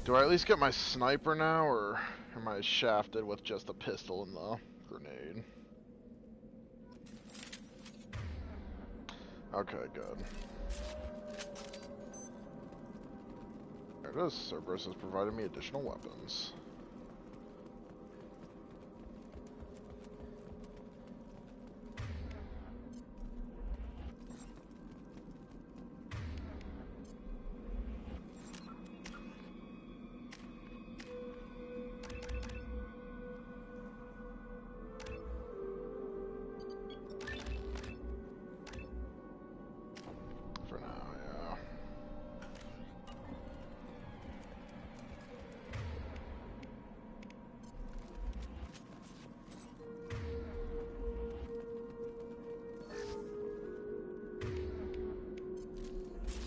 Do I at least get my sniper now, or am I shafted with just a pistol and the grenade? Okay, good. There it is. Cerberus has provided me additional weapons.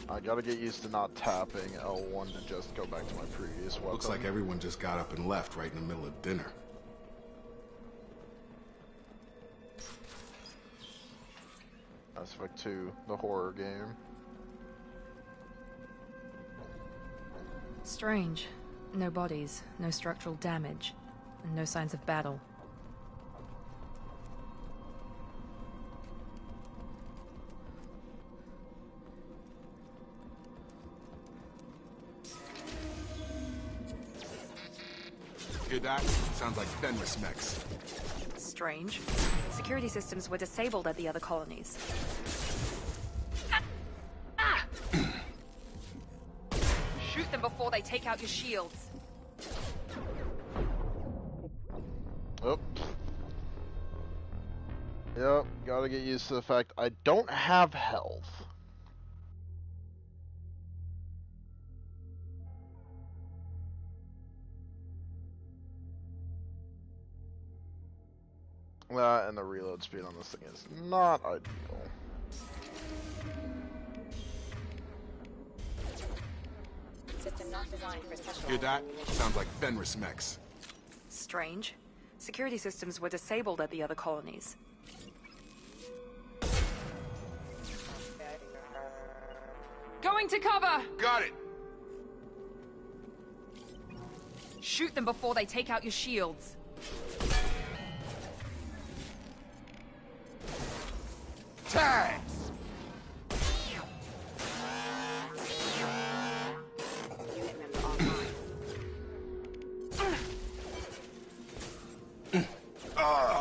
I gotta get used to not tapping L1 to just go back to my previous weapon. Looks like everyone just got up and left right in the middle of dinner. Mass Effect 2, the horror game. Strange. No bodies, no structural damage, and no signs of battle. Hear that? Sounds like Fenris mechs. Strange. Security systems were disabled at the other colonies. Shoot them before they take out your shields. Oh. Yep, gotta get used to the fact I don't have health. That and the reload speed on this thing is not ideal. System not designed for special. Hear that? Sounds like Fenris mechs. Strange. Security systems were disabled at the other colonies. Going to cover! Got it! Shoot them before they take out your shields. Tag! Unit member online.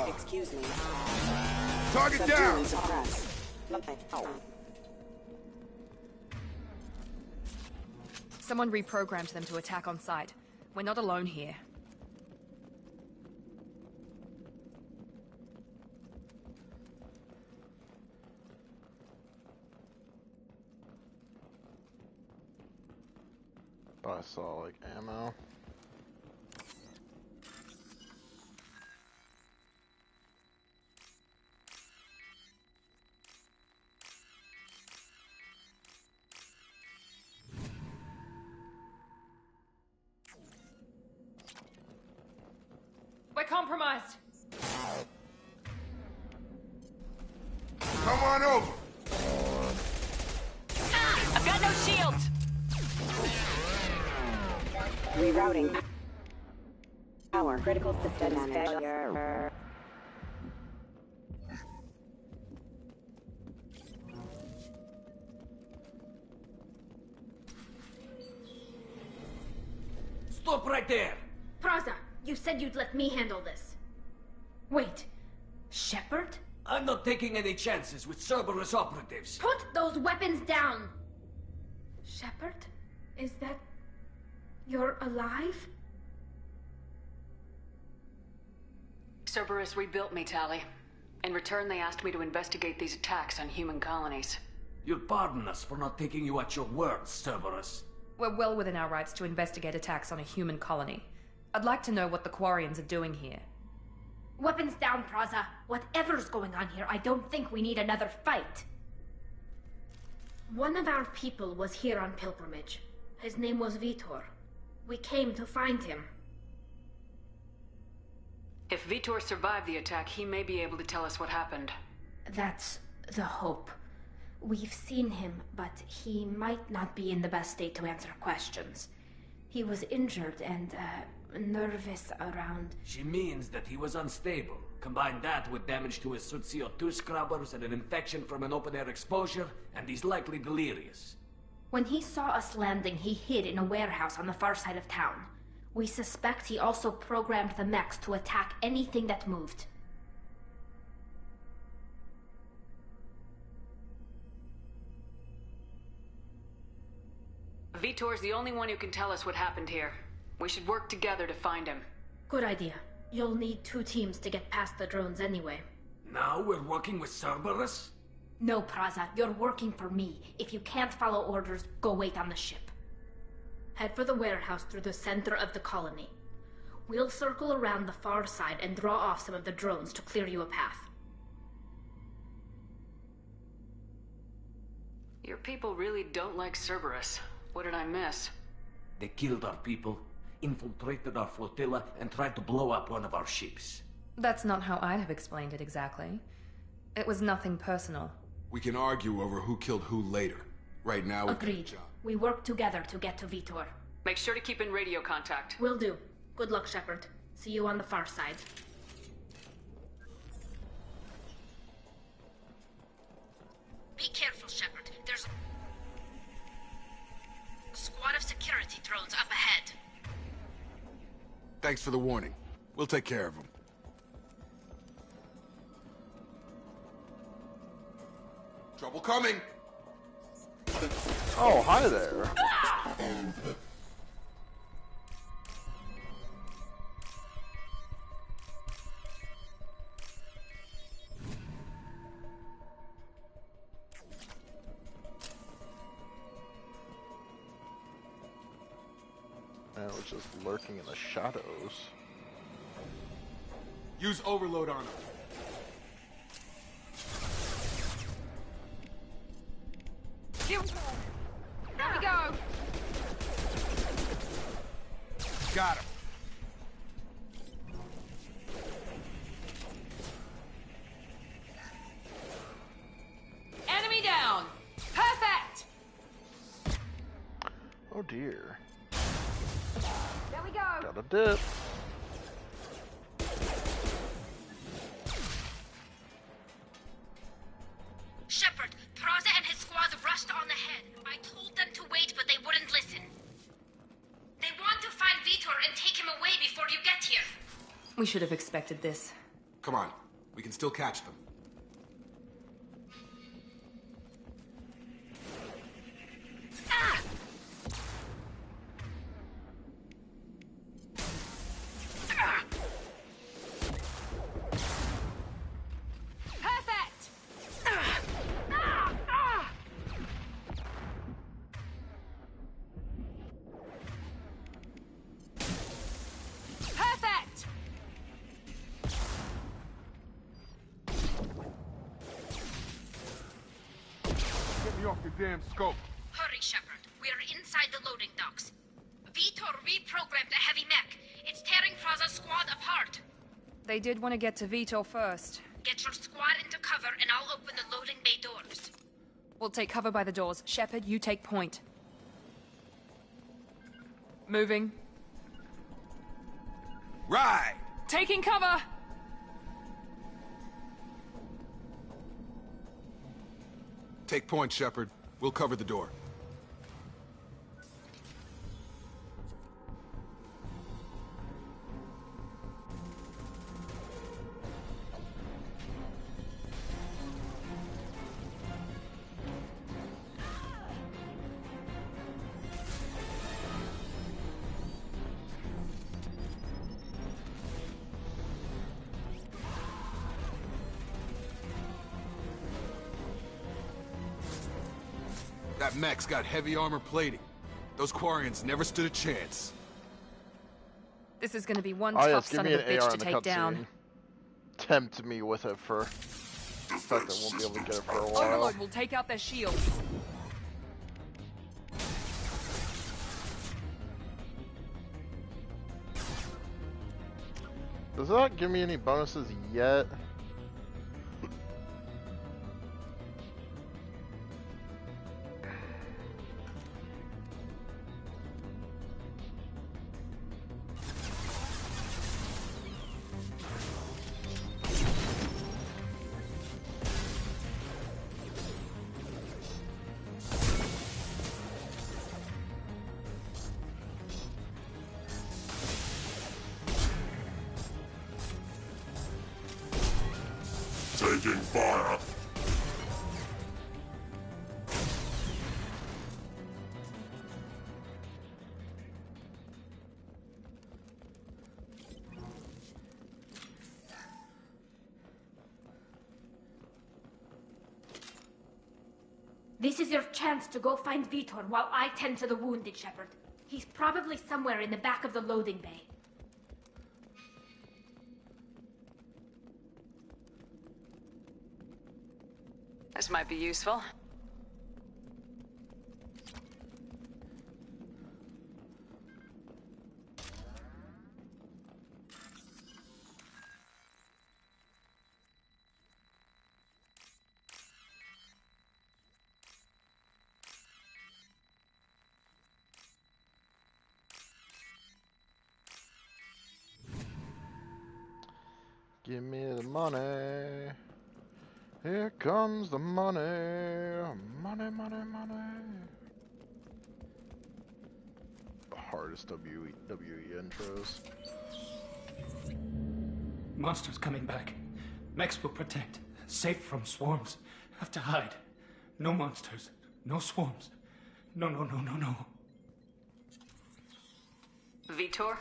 Excuse me. Target Subdue down! and suppress. Oh. Someone reprogrammed them to attack on sight. We're not alone here. I saw like ammo. We're compromised. Come on over! I've got no shields. Rerouting. Power. Critical system failure. Stop right there! Praza, you said you'd let me handle this. Wait, Shepard? I'm not taking any chances with Cerberus operatives. Put those weapons down! Shepard? Is that... you're alive? Cerberus rebuilt me, Tali. In return, they asked me to investigate these attacks on human colonies. You'll pardon us for not taking you at your word, Cerberus. We're well within our rights to investigate attacks on a human colony. I'd like to know what the Quarians are doing here. Weapons down, Praza. Whatever's going on here, I don't think we need another fight. One of our people was here on pilgrimage. His name was Vitor. We came to find him. If Vitor survived the attack, he may be able to tell us what happened. That's the hope. We've seen him, but he might not be in the best state to answer questions. He was injured and, nervous around... She means that he was unstable. Combine that with damage to his suit CO2 scrubbers and an infection from an open-air exposure, and he's likely delirious. When he saw us landing, he hid in a warehouse on the far side of town. We suspect he also programmed the mechs to attack anything that moved. Vitor's the only one who can tell us what happened here. We should work together to find him. Good idea. You'll need 2 teams to get past the drones anyway. Now we're working with Cerberus? No, Praza, you're working for me. If you can't follow orders, go wait on the ship. Head for the warehouse through the center of the colony. We'll circle around the far side and draw off some of the drones to clear you a path. Your people really don't like Cerberus. What did I miss? They killed our people, infiltrated our flotilla, and tried to blow up one of our ships. That's not how I'd have explained it exactly. It was nothing personal. We can argue over who killed who later. Right now, we've got a Agreed. job. We work together to get to Vitor. Make sure to keep in radio contact. Will do. Good luck, Shepard. See you on the far side. Be careful, Shepard. There's a squad of security drones up ahead. Thanks for the warning. We'll take care of them. Trouble coming! Oh, hi there. Man, it was just lurking in the shadows. Use overload on him. Here we go. Got him. Enemy down! Perfect! Oh dear. There we go. Got a dip. Shepard, Praza and his squad rushed on ahead. I told them to wait, but they wouldn't listen. They want to find Vitor and take him away before you get here. We should have expected this. Come on. We can still catch them. Ah! Ah! Perfect. Ah! Ah! Ah! Perfect. Get me off your damn scope. Hurry, Shepard. We're inside the loading docks. Vitor reprogrammed a heavy mech. It's tearing Praza's squad apart. They did want to get to Vitor first. Get your squad into cover and I'll open the loading bay doors. We'll take cover by the doors. Shepard, you take point. Moving. Right! Taking cover! Take point, Shepard. We'll cover the door. That mech's got heavy armor plating. Those Quarians never stood a chance. This is going to be one Oh tough yes, give son me of an a bitch AR to in the take down. cutscene. Tempt me with it for the fact that I won't be able to get it for a while. Overlord will take out their shields. Does that give me any bonuses yet? Taking fire. This is your chance to go find Vitor while I tend to the wounded, Shepard. He's probably somewhere in the back of the loading bay. This might be useful. Give me the money. Here comes the money. Money, money, money. The hardest WWE intros. Monsters coming back. Mechs will protect. Safe from swarms. Have to hide. No monsters. No swarms. No, no, no, no, no. Vitor?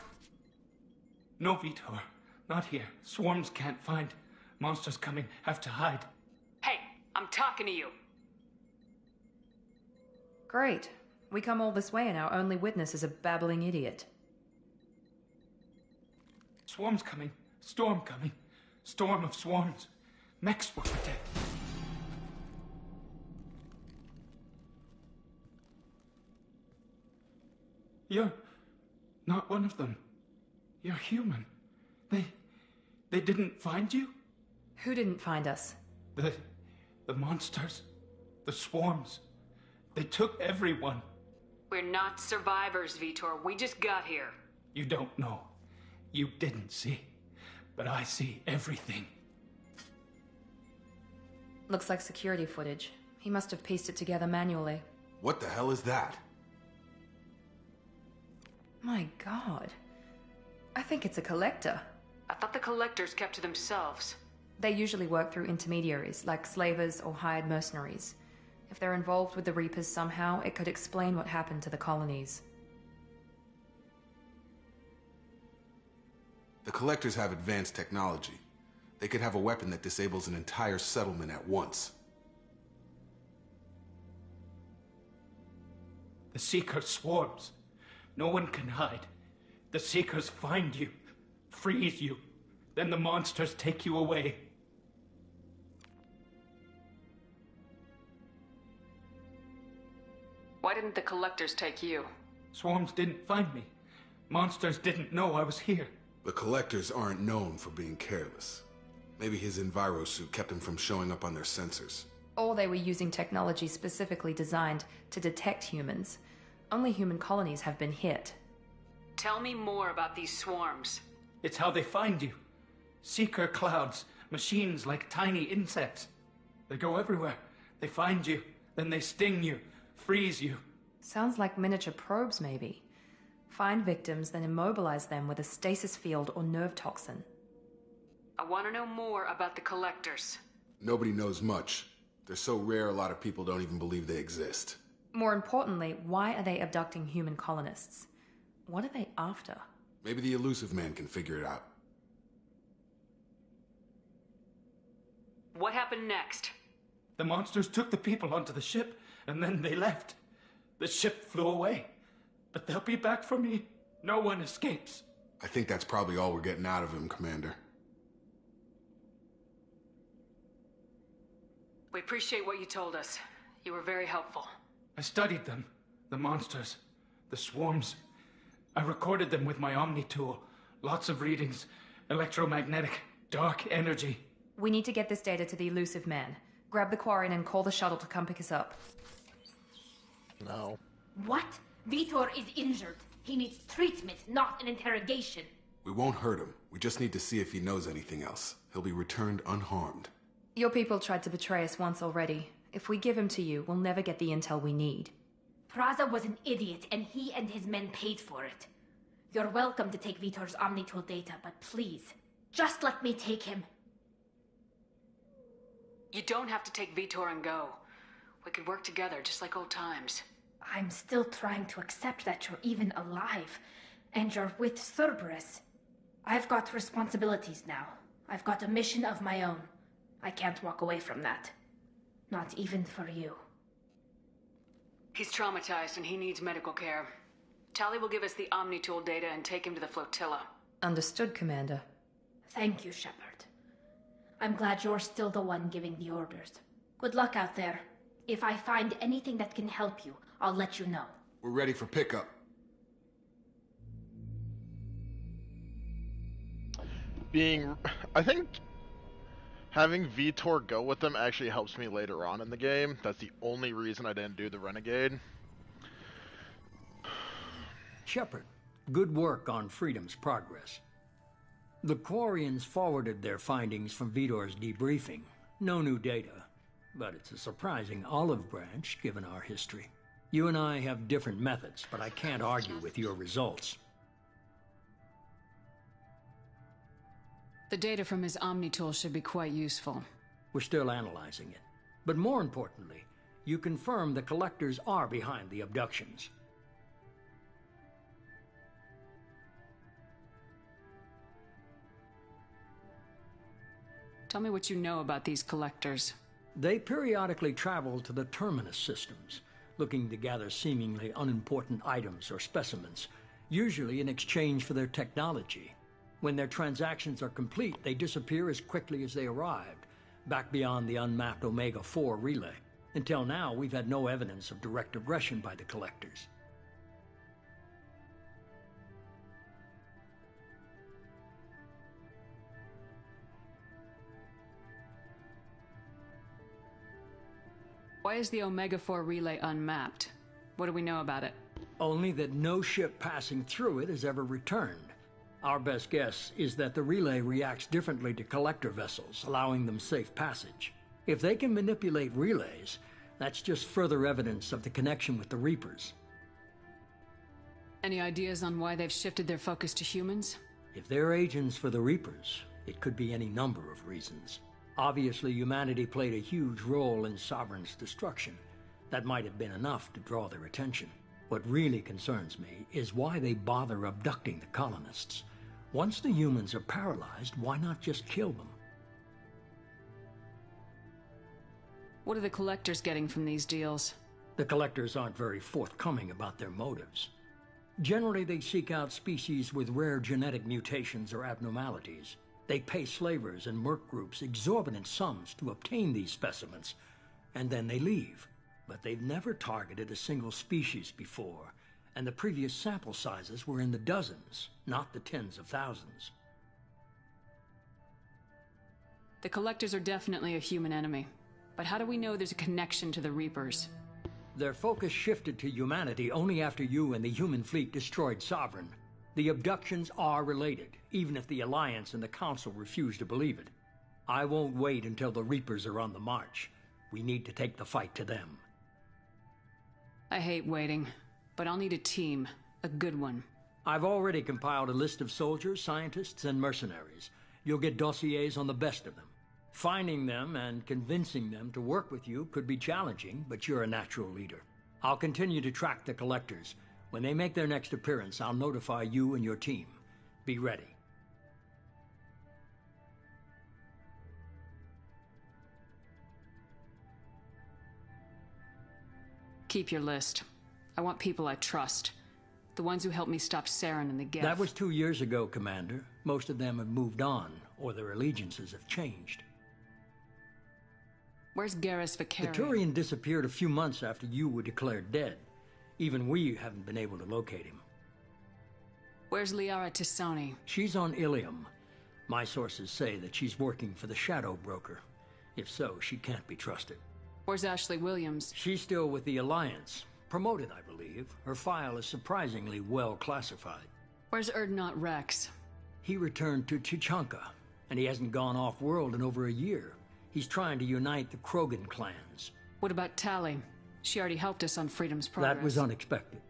No, Vitor. Not here. Swarms can't find. Monsters coming. Have to hide. Hey, I'm talking to you. Great. We come all this way and our only witness is a babbling idiot. Swarms coming. Storm coming. Storm of swarms. Mechs will protect. You're not one of them. You're human. They didn't find you? Who didn't find us? The monsters. The swarms. They took everyone. We're not survivors, Vitor. We just got here. You don't know. You didn't see. But I see everything. Looks like security footage. He must have pieced it together manually. What the hell is that? My god. I think it's a collector. I thought the collectors kept to themselves. They usually work through intermediaries, like slavers or hired mercenaries. If they're involved with the Reapers somehow, it could explain what happened to the colonies. The collectors have advanced technology. They could have a weapon that disables an entire settlement at once. The Seeker swarms. No one can hide. The Seekers find you, freeze you, then the monsters take you away. Why didn't the collectors take you? Swarms didn't find me. Monsters didn't know I was here. The collectors aren't known for being careless. Maybe his enviro suit kept him from showing up on their sensors. Or they were using technology specifically designed to detect humans. Only human colonies have been hit. Tell me more about these swarms. It's how they find you. Seeker clouds, machines like tiny insects. They go everywhere. They find you, then they sting you, freeze you. Sounds like miniature probes, maybe. Find victims, then immobilize them with a stasis field or nerve toxin. I want to know more about the collectors. Nobody knows much. They're so rare, a lot of people don't even believe they exist. More importantly, why are they abducting human colonists? What are they after? Maybe the elusive man can figure it out. What happened next? The monsters took the people onto the ship, and then they left. The ship flew away. But they'll be back for me. No one escapes. I think that's probably all we're getting out of him, Commander. We appreciate what you told us. You were very helpful. I studied them. The monsters. The swarms. I recorded them with my Omni tool. Lots of readings. Electromagnetic. Dark energy. We need to get this data to the elusive man. Grab the Quarren and call the shuttle to come pick us up. No. What? Vitor is injured. He needs treatment, not an interrogation. We won't hurt him. We just need to see if he knows anything else. He'll be returned unharmed. Your people tried to betray us once already. If we give him to you, we'll never get the intel we need. Praza was an idiot, and he and his men paid for it. You're welcome to take Vitor's Omnitool data, but please, just let me take him. You don't have to take Vitor and go. We could work together, just like old times. I'm still trying to accept that you're even alive, and you're with Cerberus. I've got responsibilities now. I've got a mission of my own. I can't walk away from that. Not even for you. He's traumatized and he needs medical care. Tali will give us the Omnitool data and take him to the flotilla. Understood, Commander. Thank you, Shepard. I'm glad you're still the one giving the orders. Good luck out there. If I find anything that can help you, I'll let you know. We're ready for pickup. I think having Vitor go with them actually helps me later on in the game. That's the only reason I didn't do the Renegade. Shepard, good work on Freedom's progress. The Quarians forwarded their findings from Vidor's debriefing. No new data, but it's a surprising olive branch given our history. You and I have different methods, but I can't argue with your results. The data from his Omni tool should be quite useful. We're still analyzing it. But more importantly, you confirm the Collectors are behind the abductions. Tell me what you know about these Collectors. They periodically travel to the Terminus systems, looking to gather seemingly unimportant items or specimens, usually in exchange for their technology. When their transactions are complete, they disappear as quickly as they arrived, back beyond the unmapped Omega-4 relay. Until now, we've had no evidence of direct aggression by the Collectors. Why is the Omega-4 relay unmapped? What do we know about it? Only that no ship passing through it has ever returned. Our best guess is that the relay reacts differently to collector vessels, allowing them safe passage. If they can manipulate relays, that's just further evidence of the connection with the Reapers. Any ideas on why they've shifted their focus to humans? If they're agents for the Reapers, it could be any number of reasons. Obviously, humanity played a huge role in Sovereign's destruction. That might have been enough to draw their attention. What really concerns me is why they bother abducting the colonists. Once the humans are paralyzed, why not just kill them? What are the Collectors getting from these deals? The Collectors aren't very forthcoming about their motives. Generally, they seek out species with rare genetic mutations or abnormalities. They pay slavers and merc groups exorbitant sums to obtain these specimens, and then they leave. But they've never targeted a single species before, and the previous sample sizes were in the dozens, not the tens of thousands. The Collectors are definitely a human enemy. But how do we know there's a connection to the Reapers? Their focus shifted to humanity only after you and the human fleet destroyed Sovereign. The abductions are related, even if the Alliance and the Council refuse to believe it. I won't wait until the Reapers are on the march. We need to take the fight to them. I hate waiting, but I'll need a team. A good one. I've already compiled a list of soldiers, scientists, and mercenaries. You'll get dossiers on the best of them. Finding them and convincing them to work with you could be challenging, but you're a natural leader. I'll continue to track the Collectors. When they make their next appearance, I'll notify you and your team. Be ready. Keep your list. I want people I trust. The ones who helped me stop Saren and the Geth. That was 2 years ago, Commander. Most of them have moved on, or their allegiances have changed. Where's Garrus Vicarian? The Turian disappeared a few months after you were declared dead. Even we haven't been able to locate him. Where's Liara Tisoni? She's on Ilium. My sources say that she's working for the Shadow Broker. If so, she can't be trusted. Where's Ashley Williams? She's still with the Alliance. Promoted, I believe. Her file is surprisingly well classified. Where's Erdnot Rex? He returned to Chichanka, and he hasn't gone off-world in over a year. He's trying to unite the Krogan clans. What about Tali? She already helped us on Freedom's Progress. That was unexpected.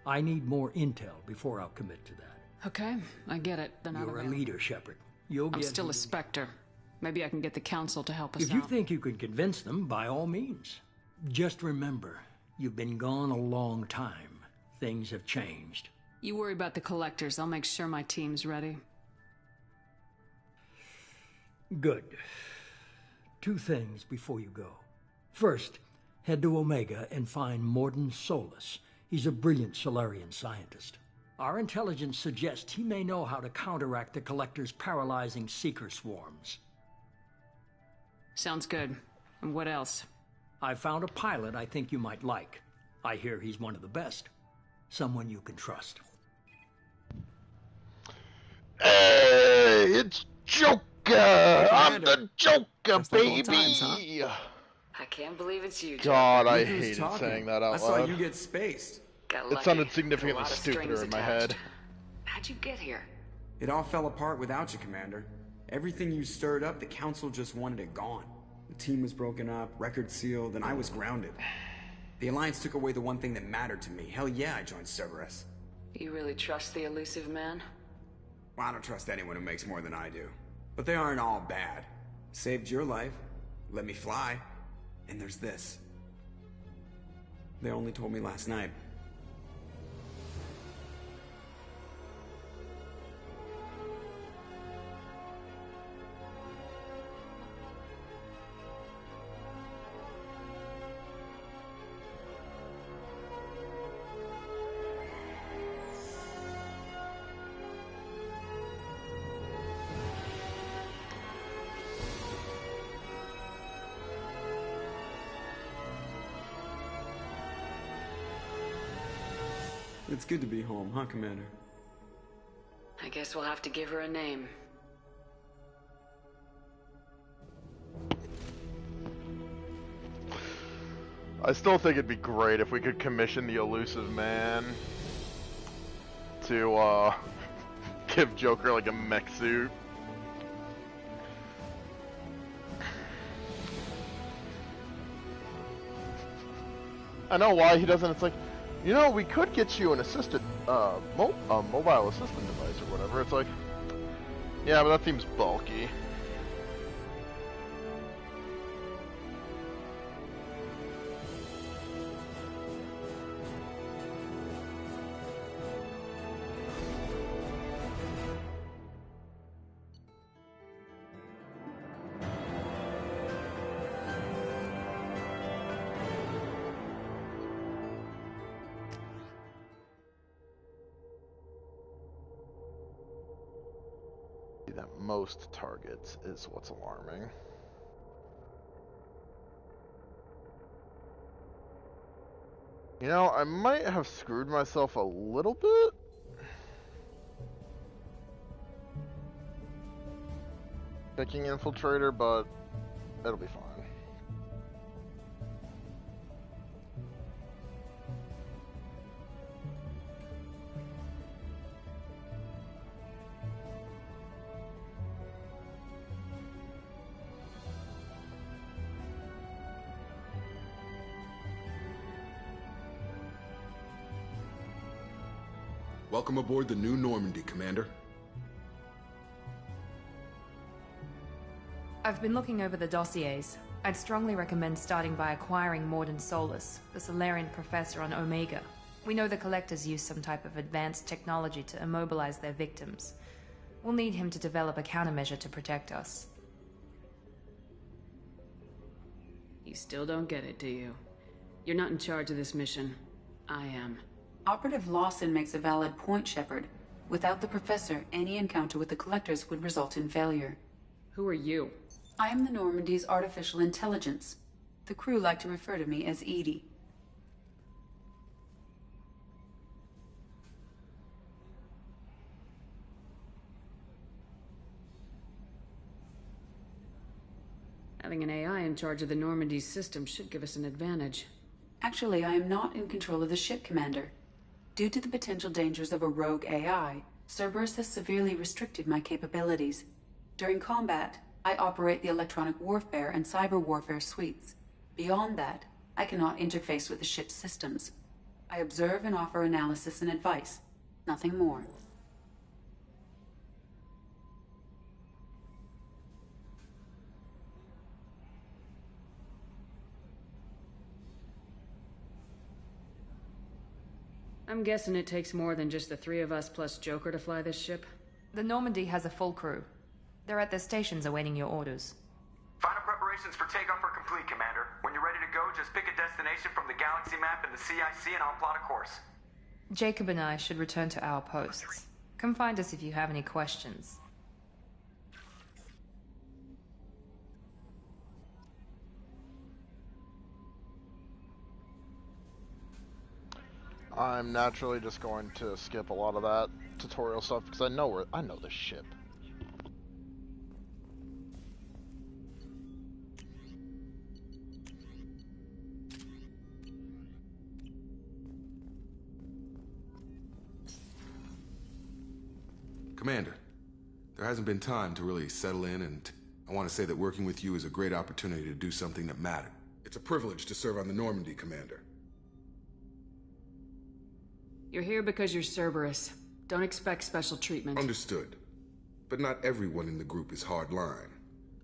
I need more intel before I'll commit to that. Okay, I get it. Then You're a leader, Shepard. I'm still a Spectre. Maybe I can get the Council to help us out. If you think you can convince them, by all means. Just remember, you've been gone a long time. Things have changed. You worry about the Collectors. I'll make sure my team's ready. Good. 2 things before you go. First, head to Omega and find Morden Solus. He's a brilliant Solarian scientist. Our intelligence suggests he may know how to counteract the Collector's paralyzing Seeker swarms. Sounds good. And what else? I found a pilot I think you might like. I hear he's one of the best. Someone you can trust. Hey, it's Joker! I'm the Joker, baby! Times, huh? I can't believe it's you, Joe. God, I Who's hated talking? saying that out loud. I saw you get spaced. Got It lucky. sounded Got a significantly lot of stupider strings in my attached. head. How'd you get here? It all fell apart without you, Commander. Everything you stirred up, the Council just wanted it gone. The team was broken up, record sealed, and I was grounded. The Alliance took away the one thing that mattered to me. Hell yeah, I joined Cerberus. You really trust the elusive man? Well, I don't trust anyone who makes more than I do. But they aren't all bad. Saved your life, let me fly, and there's this. They only told me last night. It's good to be home, huh, Commander? I guess we'll have to give her a name. I still think it'd be great if we could commission the elusive man to give Joker like a mech suit. I know why he doesn't. It's like, you know, we could get you an assisted, mobile assistant device or whatever. It's like, yeah, but that seems bulky. That most targets is what's alarming. You know, I might have screwed myself a little bit. Picking Infiltrator, but it'll be fine. Welcome aboard the new Normandy, Commander. I've been looking over the dossiers. I'd strongly recommend starting by acquiring Morden Solus, the Solarian professor on Omega. We know the Collectors use some type of advanced technology to immobilize their victims. We'll need him to develop a countermeasure to protect us. You still don't get it, do you? You're not in charge of this mission. I am. Operative Lawson makes a valid point, Shepard. Without the Professor, any encounter with the Collectors would result in failure. Who are you? I am the Normandy's artificial intelligence. The crew like to refer to me as Edie. Having an AI in charge of the Normandy's system should give us an advantage. Actually, I am not in control of the ship, Commander. Due to the potential dangers of a rogue AI, Cerberus has severely restricted my capabilities. During combat, I operate the electronic warfare and cyber warfare suites. Beyond that, I cannot interface with the ship's systems. I observe and offer analysis and advice. Nothing more. I'm guessing it takes more than just the three of us plus Joker to fly this ship? The Normandy has a full crew. They're at their stations awaiting your orders. Final preparations for takeoff are complete, Commander. When you're ready to go, just pick a destination from the galaxy map and the CIC and I'll plot a course. Jacob and I should return to our posts. Come find us if you have any questions. I'm naturally just going to skip a lot of that tutorial stuff because I know the ship. Commander, There hasn't been time to really settle in, and I want to say that working with you is a great opportunity to do something that mattered. It's a privilege to serve on the Normandy, Commander. You're here because you're Cerberus. Don't expect special treatment. Understood. But not everyone in the group is hardline.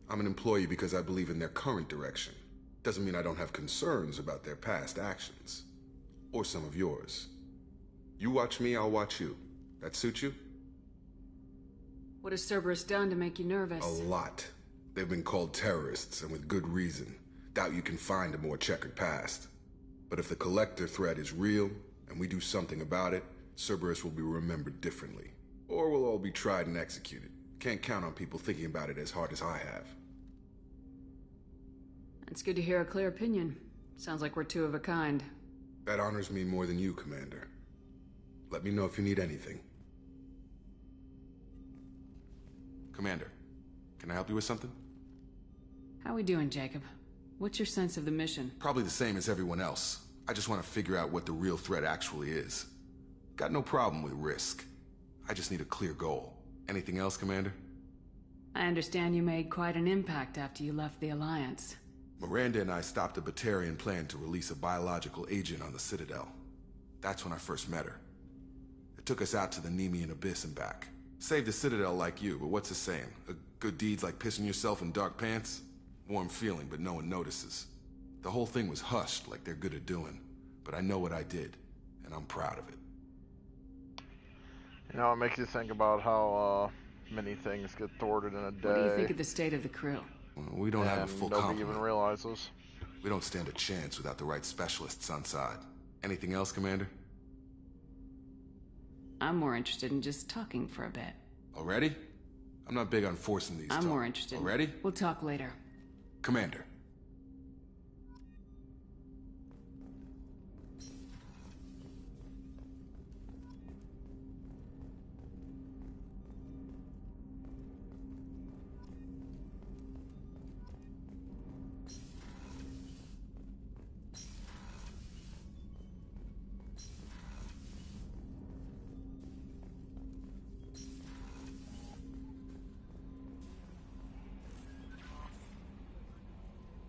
I'm an employee because I believe in their current direction. Doesn't mean I don't have concerns about their past actions. Or some of yours. You watch me, I'll watch you. That suit you? What has Cerberus done to make you nervous? A lot. They've been called terrorists, and with good reason. Doubt you can find a more checkered past. But if the Collector threat is real, and we do something about it, Cerberus will be remembered differently. Or we'll all be tried and executed. Can't count on people thinking about it as hard as I have. It's good to hear a clear opinion. Sounds like we're two of a kind. That honors me more than you, Commander. Let me know if you need anything. Commander, can I help you with something? How we doing, Jacob? What's your sense of the mission? Probably the same as everyone else. I just want to figure out what the real threat actually is. Got no problem with risk. I just need a clear goal. Anything else, Commander? I understand you made quite an impact after you left the Alliance. Miranda and I stopped a Batarian plan to release a biological agent on the Citadel. That's when I first met her. It took us out to the Nemean Abyss and back. Saved the Citadel like you, but what's the saying? A good deed's like pissing yourself in dark pants? Warm feeling, but no one notices. The whole thing was hushed like they're good at doing. But I know what I did, and I'm proud of it. You know, it makes you think about how many things get thwarted in a day. What do you think of the state of the crew? We don't have a full complement. Nobody even realizes. We don't stand a chance without the right specialists on side. Anything else, Commander? I'm more interested in just talking for a bit. Already? I'm not big on forcing these I'm more interested. Already? We'll talk later. Commander.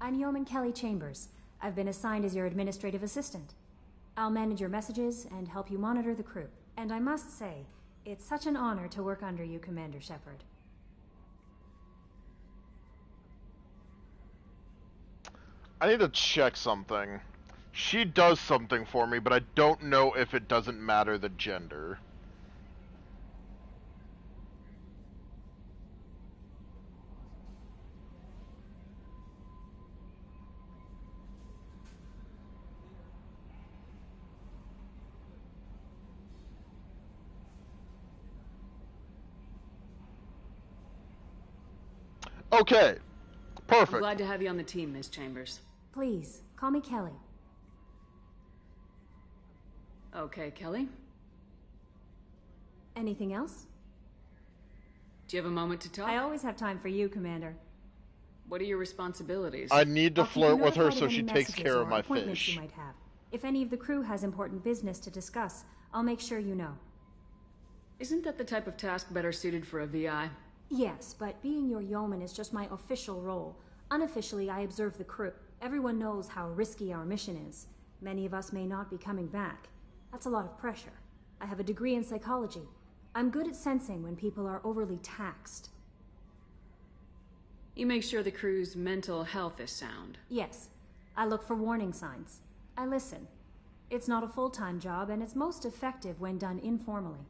I'm Yeoman Kelly Chambers. I've been assigned as your administrative assistant. I'll manage your messages and help you monitor the crew. And I must say, it's such an honor to work under you, Commander Shepard. I need to check something. She does something for me, but I don't know if it doesn't matter the gender. Okay, perfect. I'm glad to have you on the team, Miss Chambers. Please, call me Kelly. Okay, Kelly. Anything else? Do you have a moment to talk? I always have time for you, Commander. What are your responsibilities? I need to flirt with her so she takes care of my appointments fish. You might have. If any of the crew has important business to discuss, I'll make sure you know. Isn't that the type of task better suited for a VI? Yes, but being your yeoman is just my official role. Unofficially, I observe the crew. Everyone knows how risky our mission is. Many of us may not be coming back. That's a lot of pressure. I have a degree in psychology. I'm good at sensing when people are overly taxed. You make sure the crew's mental health is sound. Yes. I look for warning signs. I listen. It's not a full-time job, and it's most effective when done informally.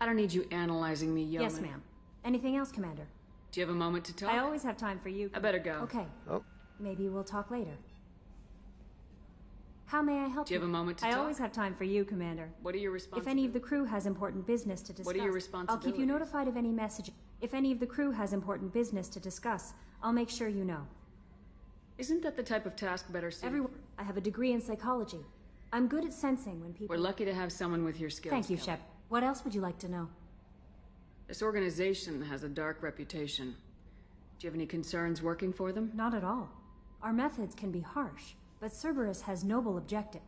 I don't need you analyzing me, yeoman. Yes, ma'am. Anything else, Commander? Do you have a moment to talk? I always have time for you. I better go. Okay. Oh. Maybe we'll talk later. How may I help you? Do you have a moment to I talk? always have time for you, Commander. What are your If responsibilities? any of the crew has important business to discuss, What are your I'll responsibilities? keep you notified of any message. If any of the crew has important business to discuss, I'll make sure you know. Isn't that the type of task better suited? Everyone, I have a degree in psychology. I'm good at sensing when people... We're lucky to have someone with your skills. Thank you, Kelly. Shep. What else would you like to know? This organization has a dark reputation. Do you have any concerns working for them? Not at all. Our methods can be harsh, but Cerberus has noble objectives.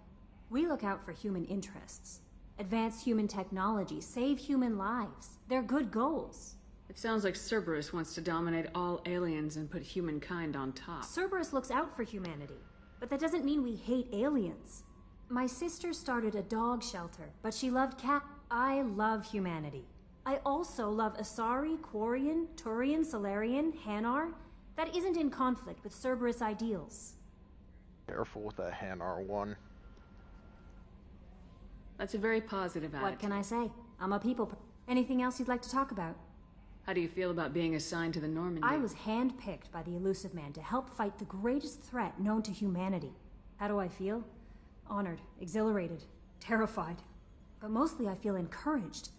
We look out for human interests. Advance human technology, save human lives. They're good goals. It sounds like Cerberus wants to dominate all aliens and put humankind on top. Cerberus looks out for humanity, but that doesn't mean we hate aliens. My sister started a dog shelter, but she loved cat. I love humanity. I also love Asari, Quarian, Turian, Solarian, Hanar. That isn't in conflict with Cerberus ideals. Careful with that Hanar one. That's a very positive attitude. What can I say? I'm a Anything else you'd like to talk about? How do you feel about being assigned to the Normandy? I was handpicked by the Elusive Man to help fight the greatest threat known to humanity. How do I feel? Honored, exhilarated, terrified. But mostly I feel encouraged.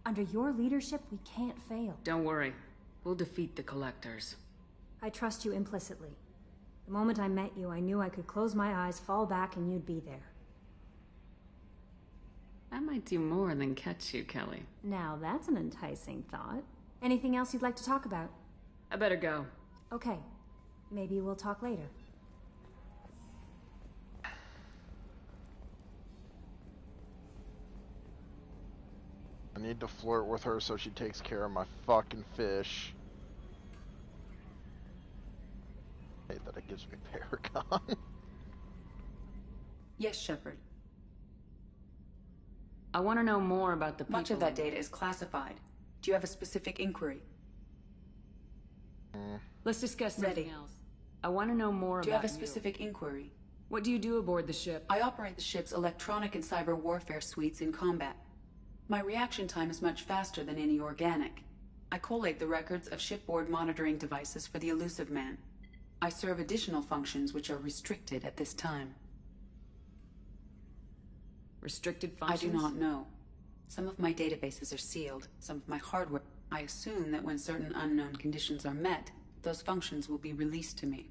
Under your leadership, we can't fail. Don't worry. We'll defeat the Collectors. I trust you implicitly. The moment I met you, I knew I could close my eyes, fall back, and you'd be there. I might do more than catch you, Kelly. Now that's an enticing thought. Anything else you'd like to talk about? I better go. Okay. Maybe we'll talk later. I need to flirt with her so she takes care of my fucking fish. I hate that it gives me Paragon. Yes, Shepard. I want to know more about the people. Much of that data is classified. Do you have a specific inquiry? Let's discuss something else. I want to know more about you. Do you have a specific inquiry? What do you do aboard the ship? I operate the ship's electronic and cyber warfare suites in combat. My reaction time is much faster than any organic. I collate the records of shipboard monitoring devices for the Elusive Man. I serve additional functions which are restricted at this time. Restricted functions? I do not know. Some of my databases are sealed, some of my hardware. I assume that when certain unknown conditions are met, those functions will be released to me.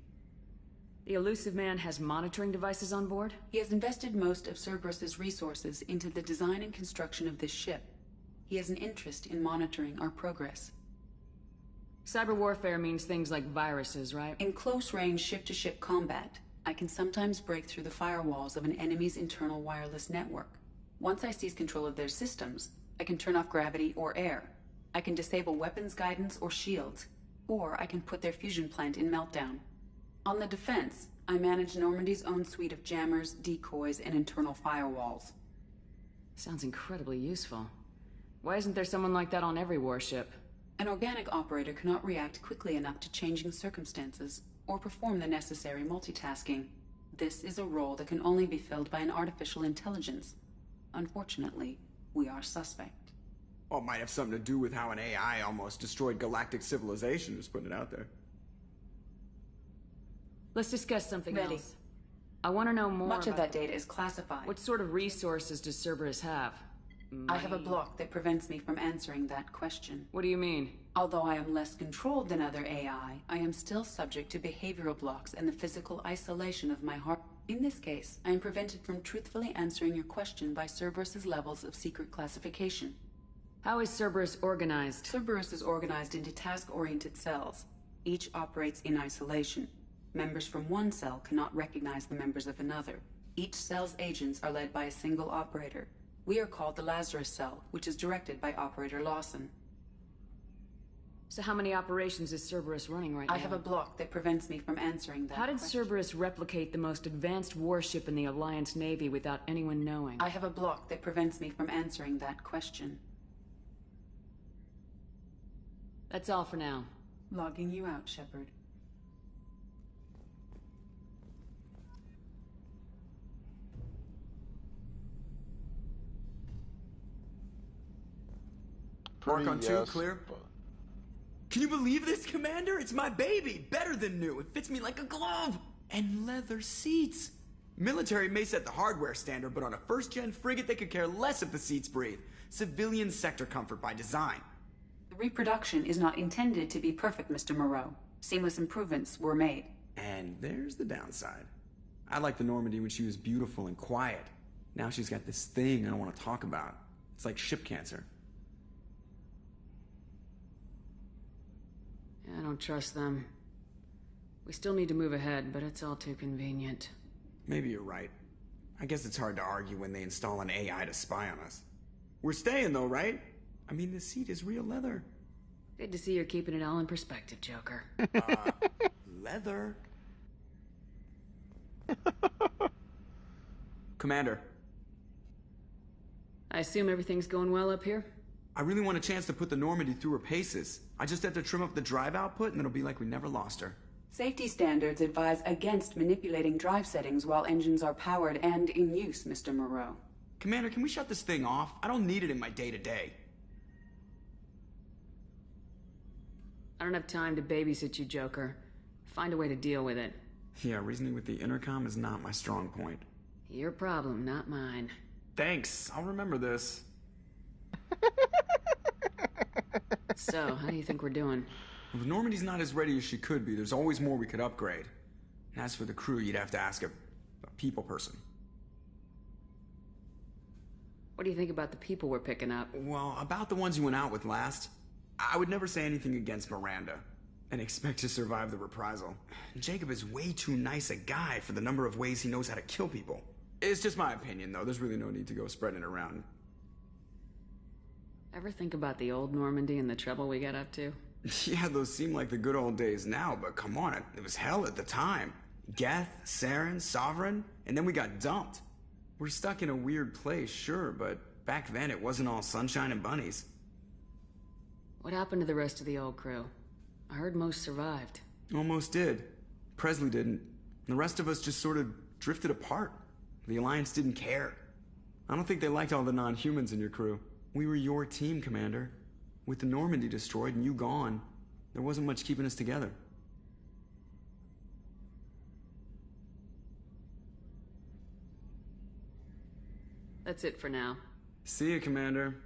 The Elusive Man has monitoring devices on board? He has invested most of Cerberus's resources into the design and construction of this ship. He has an interest in monitoring our progress. Cyber warfare means things like viruses, right? In close-range ship-to-ship combat, I can sometimes break through the firewalls of an enemy's internal wireless network. Once I seize control of their systems, I can turn off gravity or air. I can disable weapons guidance or shields, or I can put their fusion plant in meltdown. On the defense, I manage Normandy's own suite of jammers, decoys, and internal firewalls. Sounds incredibly useful. Why isn't there someone like that on every warship? An organic operator cannot react quickly enough to changing circumstances, or perform the necessary multitasking. This is a role that can only be filled by an artificial intelligence. Unfortunately, we are suspect. Well, it might have something to do with how an AI almost destroyed galactic civilization, just putting it out there. Let's discuss something else. I want to know more. Much of that data is classified. What sort of resources does Cerberus have? I have a block that prevents me from answering that question. What do you mean? Although I am less controlled than other AI, I am still subject to behavioral blocks and the physical isolation of my heart. In this case, I am prevented from truthfully answering your question by Cerberus's levels of secret classification. How is Cerberus organized? Cerberus is organized into task-oriented cells. Each operates in isolation. Members from one cell cannot recognize the members of another. Each cell's agents are led by a single operator. We are called the Lazarus Cell, which is directed by Operator Lawson. So how many operations is Cerberus running right now? I have a block that prevents me from answering that How did question. Cerberus replicate the most advanced warship in the Alliance Navy without anyone knowing? I have a block that prevents me from answering that question. That's all for now. Logging you out, Shepard. Mark on two, clear? Can you believe this, Commander? It's my baby! Better than new. It fits me like a glove! And leather seats! Military may set the hardware standard, but on a first-gen frigate, they could care less if the seats breathe. Civilian sector comfort by design. The reproduction is not intended to be perfect, Mr. Moreau. Seamless improvements were made. And there's the downside. I liked the Normandy when she was beautiful and quiet. Now she's got this thing I don't want to talk about. It's like ship cancer. I don't trust them. We still need to move ahead, but it's all too convenient. Maybe you're right. I guess it's hard to argue when they install an AI to spy on us. We're staying though, right? I mean, the seat is real leather. Good to see you're keeping it all in perspective, Joker. Leather? Commander. I assume everything's going well up here? I really want a chance to put the Normandy through her paces. I just have to trim up the drive output and it'll be like we never lost her. Safety standards advise against manipulating drive settings while engines are powered and in use, Mr. Moreau. Commander, can we shut this thing off? I don't need it in my day-to-day. I don't have time to babysit you, Joker. Find a way to deal with it. Yeah, reasoning with the intercom is not my strong point. Your problem, not mine. Thanks, I'll remember this. So, how do you think we're doing? Well, the Normandy's not as ready as she could be. There's always more we could upgrade. And as for the crew, you'd have to ask a people person. What do you think about the people we're picking up? Well, about the ones you went out with last, I would never say anything against Miranda and expect to survive the reprisal. Jacob is way too nice a guy for the number of ways he knows how to kill people. It's just my opinion, though. There's really no need to go spreading it around. Ever think about the old Normandy and the trouble we got up to? Yeah, those seem like the good old days now, but come on, it was hell at the time. Geth, Saren, Sovereign, and then we got dumped. We're stuck in a weird place, sure, but back then it wasn't all sunshine and bunnies. What happened to the rest of the old crew? I heard most survived. Almost did. Presley didn't. The rest of us just sort of drifted apart. The Alliance didn't care. I don't think they liked all the non-humans in your crew. We were your team, Commander. With the Normandy destroyed and you gone, there wasn't much keeping us together. That's it for now. See you, Commander.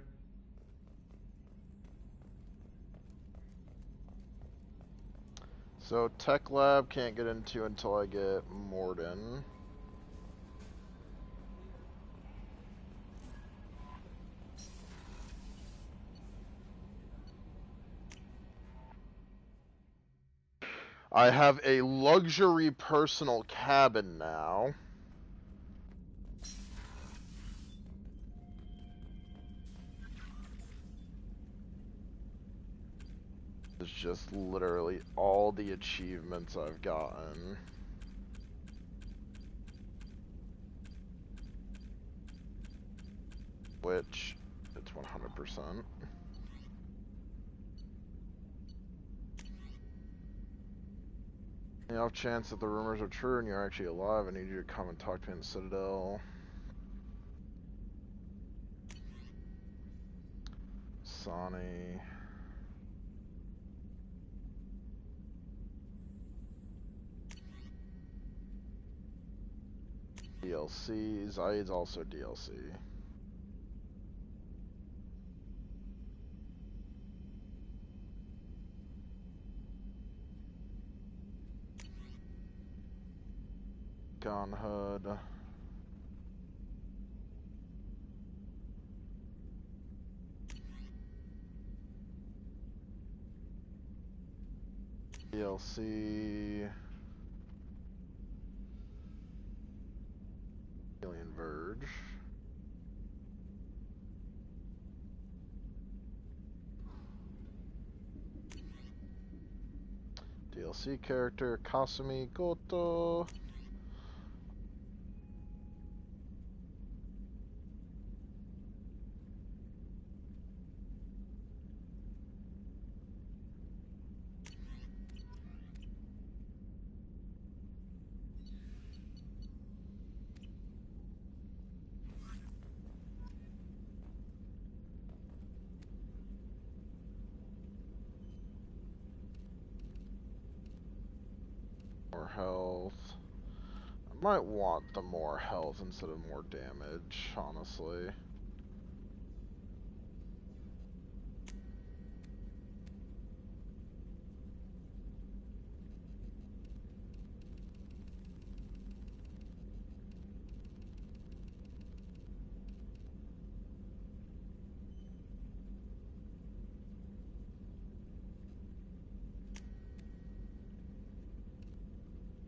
So Tech Lab can't get into until I get Morden. I have a luxury personal cabin now. It's just literally all the achievements I've gotten. Which, it's 100%. The off chance that the rumors are true and you're actually alive, I need you to come and talk to me in the Citadel. Sonny. DLC. Zaid's also DLC. Gun Hood. DLC. Alien Verge. DLC character Kasumi Goto. More health. I might want the more health instead of more damage, honestly.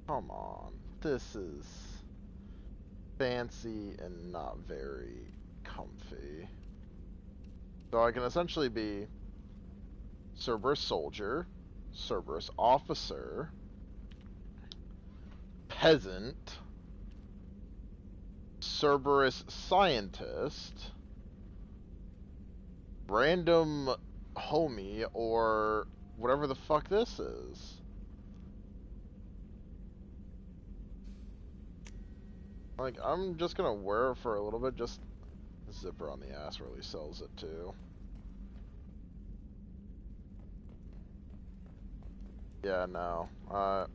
Come on, this is fancy and not very comfy. So I can essentially be Cerberus soldier, Cerberus officer, peasant, Cerberus scientist, random homie, or whatever the fuck this is. Like, I'm just gonna wear it for a little bit, just zipper on the ass really sells it too. Yeah, no. I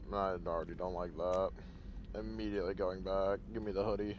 already don't like that. Immediately going back. Give me the hoodie.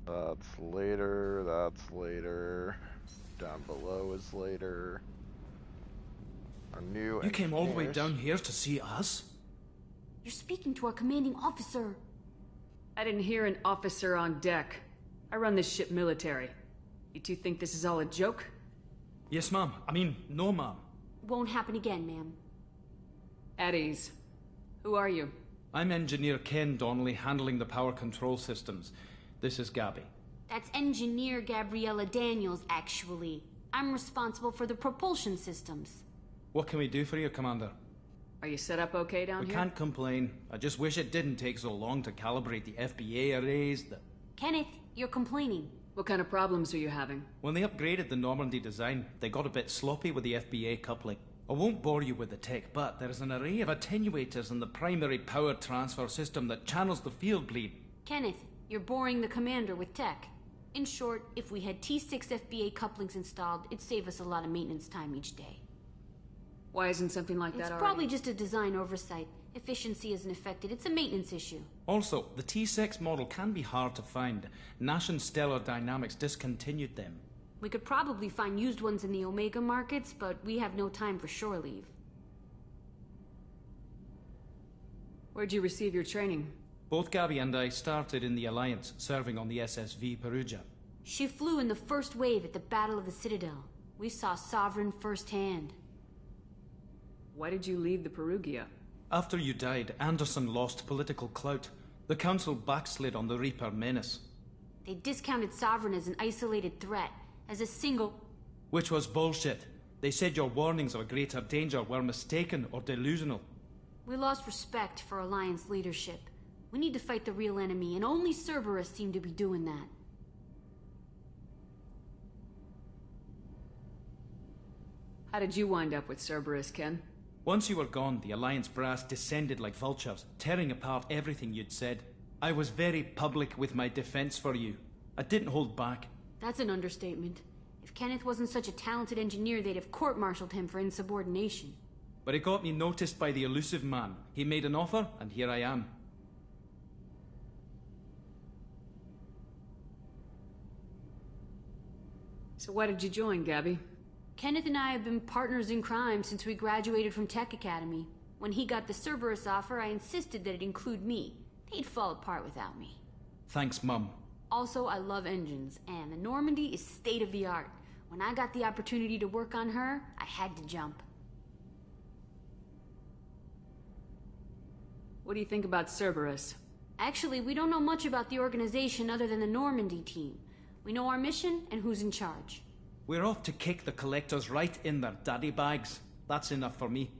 That's later, that's later. Down below is later. Our new You came all the way engineers. down here to see us? You're speaking to our commanding officer. I didn't hear an officer on deck. I run this ship military. You two think this is all a joke? Yes, ma'am. I mean, no, ma'am. Won't happen again, ma'am. At ease. Who are you? I'm Engineer Ken Donnelly, handling the power control systems. This is Gabby. That's Engineer Gabriella Daniels, actually. I'm responsible for the propulsion systems. What can we do for you, Commander? Are you set up okay down We here? can't complain. I just wish it didn't take so long to calibrate the FBA arrays. Kenneth, you're complaining. What kind of problems are you having? When they upgraded the Normandy design, they got a bit sloppy with the FBA coupling. I won't bore you with the tech, but there is an array of attenuators in the primary power transfer system that channels the field bleed. Kenneth, you're boring the commander with tech. In short, if we had T6 FBA couplings installed, it'd save us a lot of maintenance time each day. Why isn't something like that It's already? probably just a design oversight. Efficiency isn't affected. It's a maintenance issue. Also, the T6 model can be hard to find. Nash and Stellar Dynamics discontinued them. We could probably find used ones in the Omega markets, but we have no time for shore leave. Where'd you receive your training? Both Gabby and I started in the Alliance, serving on the SSV Perugia. She flew in the first wave at the Battle of the Citadel. We saw Sovereign firsthand. Why did you leave the Perugia? After you died, Anderson lost political clout. The Council backslid on the Reaper menace. They discounted Sovereign as an isolated threat, as a single... Which was bullshit. They said your warnings of a greater danger were mistaken or delusional. We lost respect for Alliance leadership. We need to fight the real enemy, and only Cerberus seem to be doing that. How did you wind up with Cerberus, Ken? Once you were gone, the Alliance brass descended like vultures, tearing apart everything you'd said. I was very public with my defense for you. I didn't hold back. That's an understatement. If Kenneth wasn't such a talented engineer, they'd have court-martialed him for insubordination. But it got me noticed by the elusive man. He made an offer, and here I am. So why did you join, Gabby? Kenneth and I have been partners in crime since we graduated from Tech Academy. When he got the Cerberus offer, I insisted that it include me. They'd fall apart without me. Thanks, Mum. Also, I love engines, and the Normandy is state-of-the-art. When I got the opportunity to work on her, I had to jump. What do you think about Cerberus? Actually, we don't know much about the organization other than the Normandy team. We know our mission and who's in charge. We're off to kick the collectors right in their daddy bags. That's enough for me.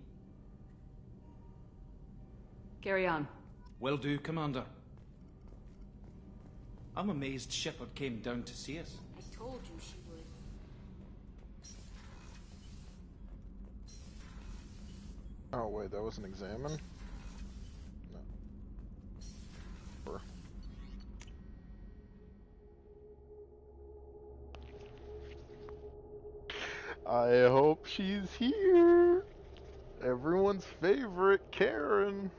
Carry on. Will do, Commander. I'm amazed Shepard came down to see us. I told you she would. Oh wait, that was an examine? No. Or... I hope she's here. Everyone's favorite, Karen.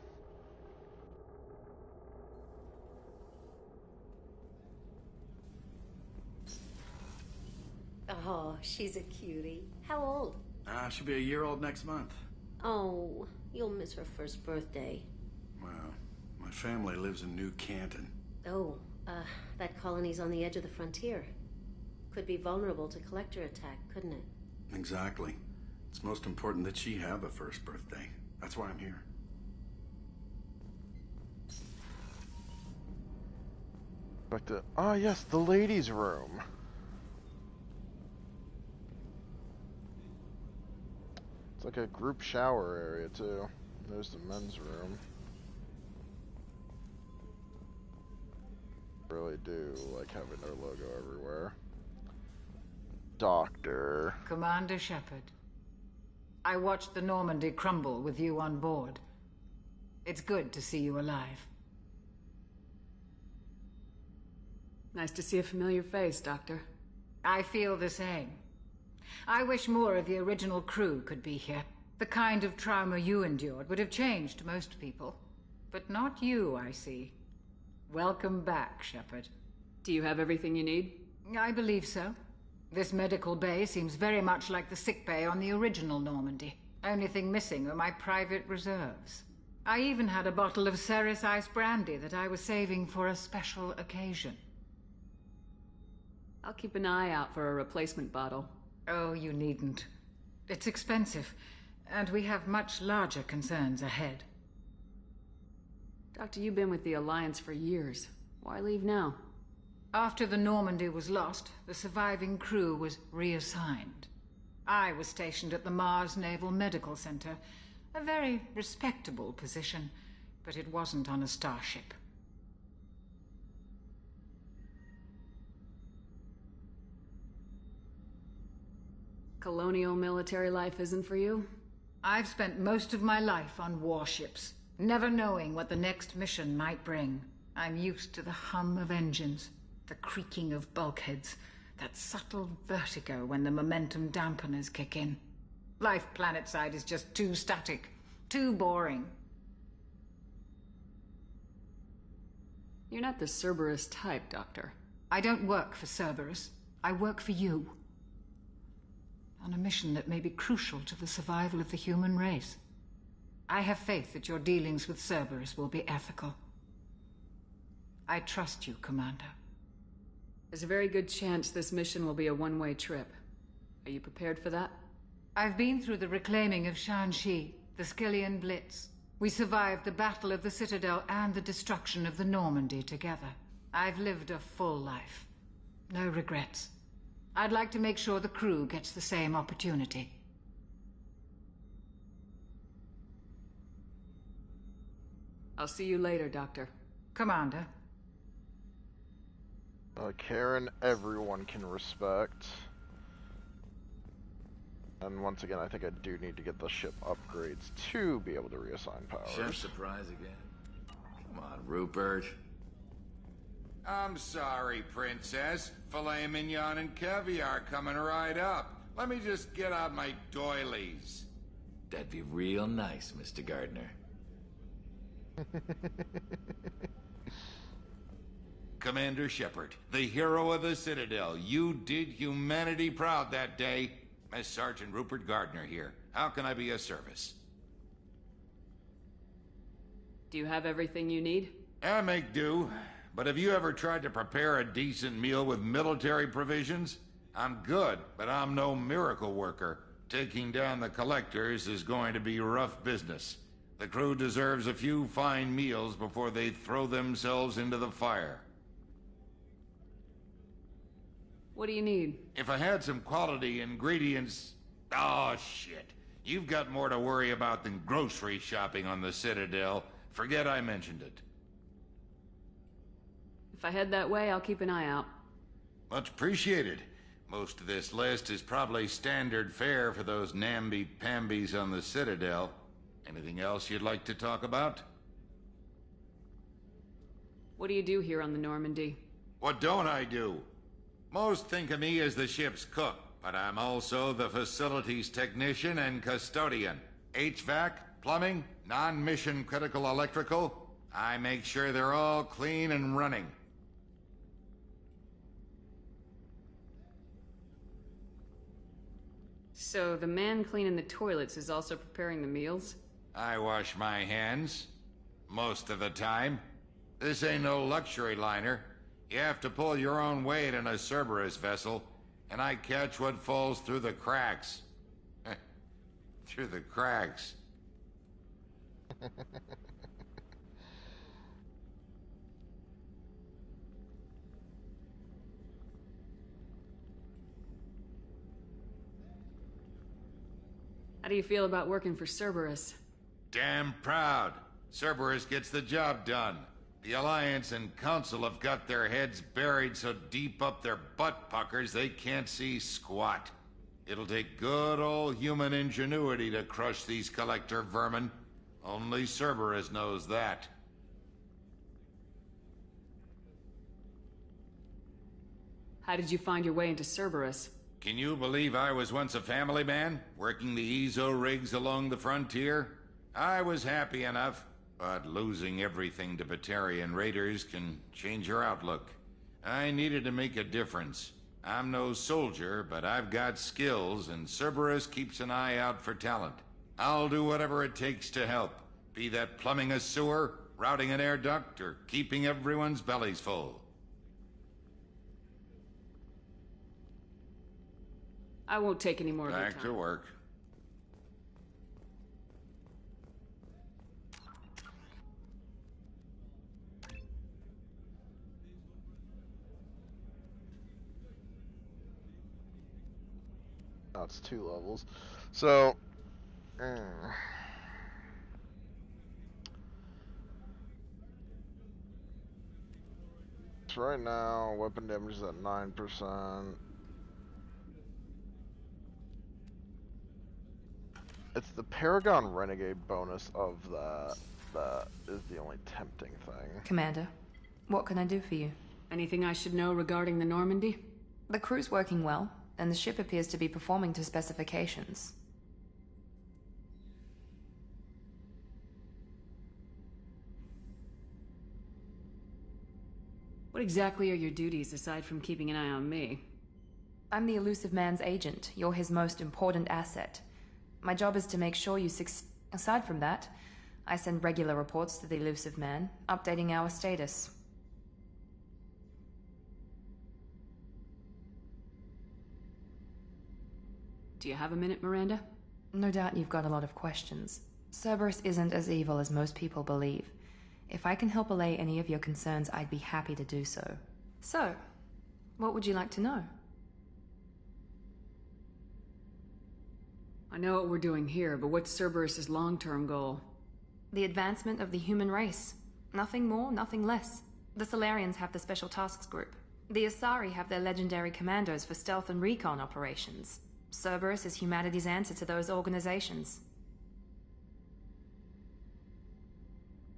Oh, she's a cutie. How old? She'll be a year old next month. Oh, you'll miss her first birthday. Well, my family lives in New Canton. Oh, that colony's on the edge of the frontier. Could be vulnerable to collector attack, couldn't it? Exactly. It's most important that she have a first birthday. That's why I'm here. Back to yes, the ladies' room. It's like a group shower area too. There's the men's room. Really do like having their logo everywhere. Doctor. Commander Shepard. I watched the Normandy crumble with you on board. It's good to see you alive. Nice to see a familiar face, Doctor. I feel the same. I wish more of the original crew could be here. The kind of trauma you endured would have changed most people. But not you, I see. Welcome back, Shepard. Do you have everything you need? I believe so. This medical bay seems very much like the sick bay on the original Normandy. Only thing missing are my private reserves. I even had a bottle of Ceres Ice brandy that I was saving for a special occasion. I'll keep an eye out for a replacement bottle. Oh, you needn't. It's expensive, and we have much larger concerns ahead. Doctor, you've been with the Alliance for years. Why leave now? After the Normandy was lost, the surviving crew was reassigned. I was stationed at the Mars Naval Medical Center, a very respectable position, but it wasn't on a starship. Colonial military life isn't for you? I've spent most of my life on warships, never knowing what the next mission might bring. I'm used to the hum of engines, the creaking of bulkheads, that subtle vertigo when the momentum dampeners kick in. Life planetside is just too static, too boring. You're not the Cerberus type, Doctor. I don't work for Cerberus. I work for you. On a mission that may be crucial to the survival of the human race. I have faith that your dealings with Cerberus will be ethical. I trust you, Commander. There's a very good chance this mission will be a one-way trip. Are you prepared for that? I've been through the reclaiming of Shanxi, the Skillian Blitz. We survived the Battle of the Citadel and the destruction of the Normandy together. I've lived a full life. No regrets. I'd like to make sure the crew gets the same opportunity. I'll see you later, Doctor. Commander. Karen, everyone can respect. And once again, I think I do need to get the ship upgrades to be able to reassign powers. Chef surprise again. Come on, Rupert. I'm sorry, Princess. Filet mignon and caviar coming right up. Let me just get out my doilies. That'd be real nice, Mr. Gardner. Commander Shepard, the hero of the Citadel. You did humanity proud that day. Miss Sergeant Rupert Gardner here. How can I be of service? Do you have everything you need? I make do. But have you ever tried to prepare a decent meal with military provisions? I'm good, but I'm no miracle worker. Taking down the collectors is going to be rough business. The crew deserves a few fine meals before they throw themselves into the fire. What do you need? If I had some quality ingredients... Oh, shit. You've got more to worry about than grocery shopping on the Citadel. Forget I mentioned it. If I head that way, I'll keep an eye out. Much appreciated. Most of this list is probably standard fare for those namby-pambies on the Citadel. Anything else you'd like to talk about? What do you do here on the Normandy? What don't I do? Most think of me as the ship's cook, but I'm also the facilities technician and custodian. HVAC, plumbing, non-mission critical electrical. I make sure they're all clean and running. So the man cleaning the toilets is also preparing the meals? I wash my hands. Most of the time. This ain't no luxury liner. You have to pull your own weight in a Cerberus vessel, and I catch what falls through the cracks. Through the cracks. How do you feel about working for Cerberus? Damn proud. Cerberus gets the job done. The Alliance and Council have got their heads buried so deep up their butt puckers they can't see squat. It'll take good old human ingenuity to crush these collector vermin. Only Cerberus knows that. How did you find your way into Cerberus? Can you believe I was once a family man, working the EZO rigs along the frontier? I was happy enough, but losing everything to Batarian raiders can change your outlook. I needed to make a difference. I'm no soldier, but I've got skills, and Cerberus keeps an eye out for talent. I'll do whatever it takes to help, be that plumbing a sewer, routing an air duct, or keeping everyone's bellies full. I won't take any more of your time. Back to work. That's 2 levels. So, so right now, weapon damage is at 9%. It's the Paragon Renegade bonus of that is the only tempting thing. Commander, what can I do for you? Anything I should know regarding the Normandy? The crew's working well, and the ship appears to be performing to specifications. What exactly are your duties aside from keeping an eye on me? I'm the elusive man's agent. You're his most important asset. My job is to make sure you Aside from that, I send regular reports to the elusive man, updating our status. Do you have a minute, Miranda? No doubt you've got a lot of questions. Cerberus isn't as evil as most people believe. If I can help allay any of your concerns, I'd be happy to do so. So, what would you like to know? I know what we're doing here, but what's Cerberus's long-term goal? The advancement of the human race. Nothing more, nothing less. The Solarians have the Special Tasks Group. The Asari have their legendary commandos for stealth and recon operations. Cerberus is humanity's answer to those organizations.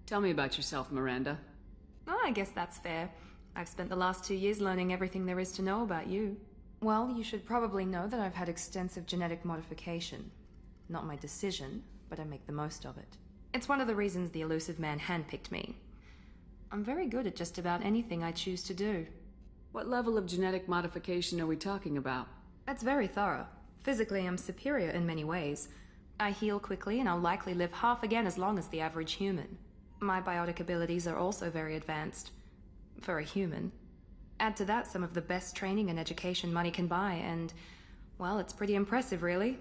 Tell me about yourself, Miranda. Oh, I guess that's fair. I've spent the last 2 years learning everything there is to know about you. Well, you should probably know that I've had extensive genetic modification. Not my decision, but I make the most of it. It's one of the reasons the elusive man handpicked me. I'm very good at just about anything I choose to do. What level of genetic modification are we talking about? That's very thorough. Physically, I'm superior in many ways. I heal quickly, and I'll likely live half again as long as the average human. My biotic abilities are also very advanced. For a human. Add to that some of the best training and education money can buy, and, well, it's pretty impressive, really.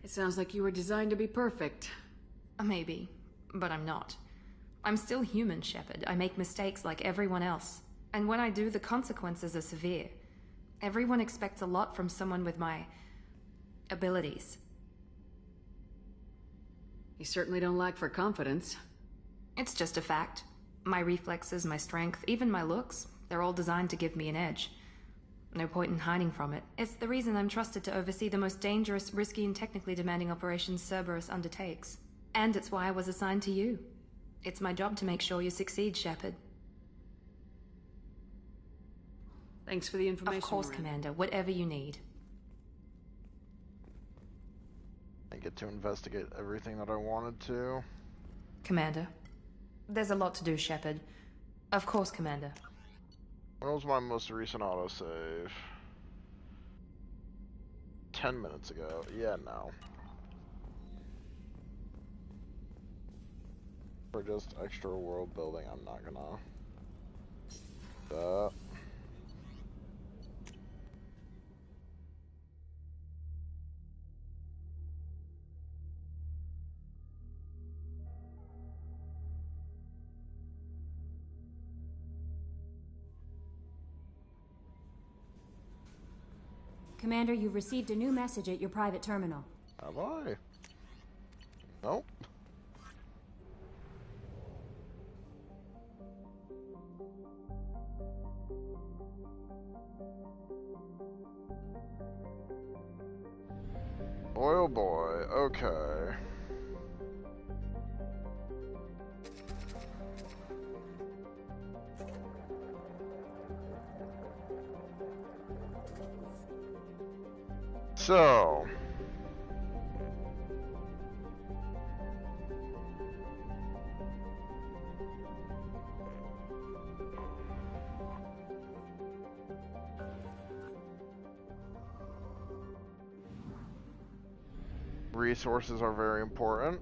It sounds like you were designed to be perfect. Maybe, but I'm not. I'm still human, Shepard. I make mistakes like everyone else. And when I do, the consequences are severe. Everyone expects a lot from someone with my abilities. You certainly don't lack for confidence. It's just a fact. My reflexes, my strength, even my looks, they're all designed to give me an edge. No point in hiding from it. It's the reason I'm trusted to oversee the most dangerous, risky, and technically demanding operations Cerberus undertakes. And it's why I was assigned to you. It's my job to make sure you succeed, Shepard. Thanks for the information, Of course, Miranda. Commander. Whatever you need. I get to investigate everything that I wanted to. Commander. There's a lot to do, Shepard. Of course, Commander. When was my most recent autosave? 10 minutes ago. Yeah, no. For just extra world building, I'm not gonna. Commander, you've received a new message at your private terminal. Have I? Nope. Boy, oh boy. Okay. So, resources are very important.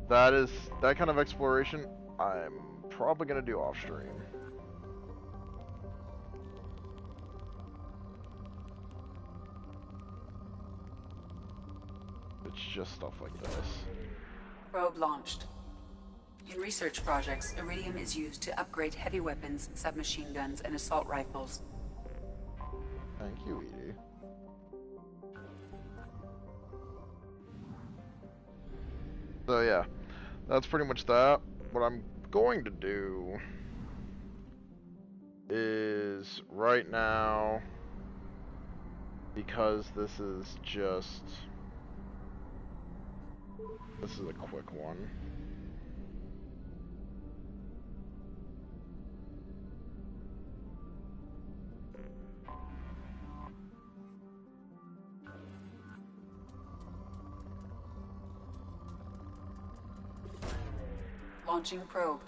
That kind of exploration I'm probably gonna do off stream. It's just stuff like this. Probe launched. In research projects, iridium is used to upgrade heavy weapons, submachine guns, and assault rifles. Thank you, Edie. So yeah, that's pretty much that. What I'm going to do is right now, because this is a quick one. Launching probe.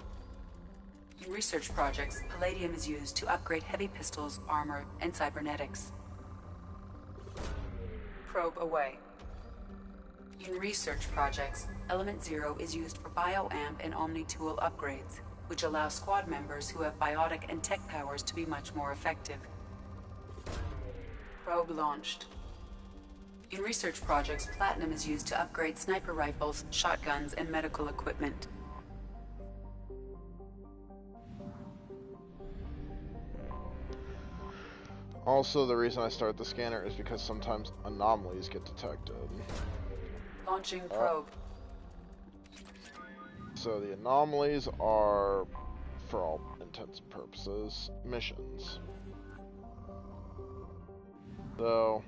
In research projects, palladium is used to upgrade heavy pistols, armor, and cybernetics. Probe away. In research projects, Element Zero is used for bioamp and omni-tool upgrades, which allow squad members who have biotic and tech powers to be much more effective. Probe launched. In research projects, platinum is used to upgrade sniper rifles, shotguns, and medical equipment. Also, the reason I start the scanner is because sometimes anomalies get detected. Launching probe. So the anomalies are, for all intents and purposes, missions. So,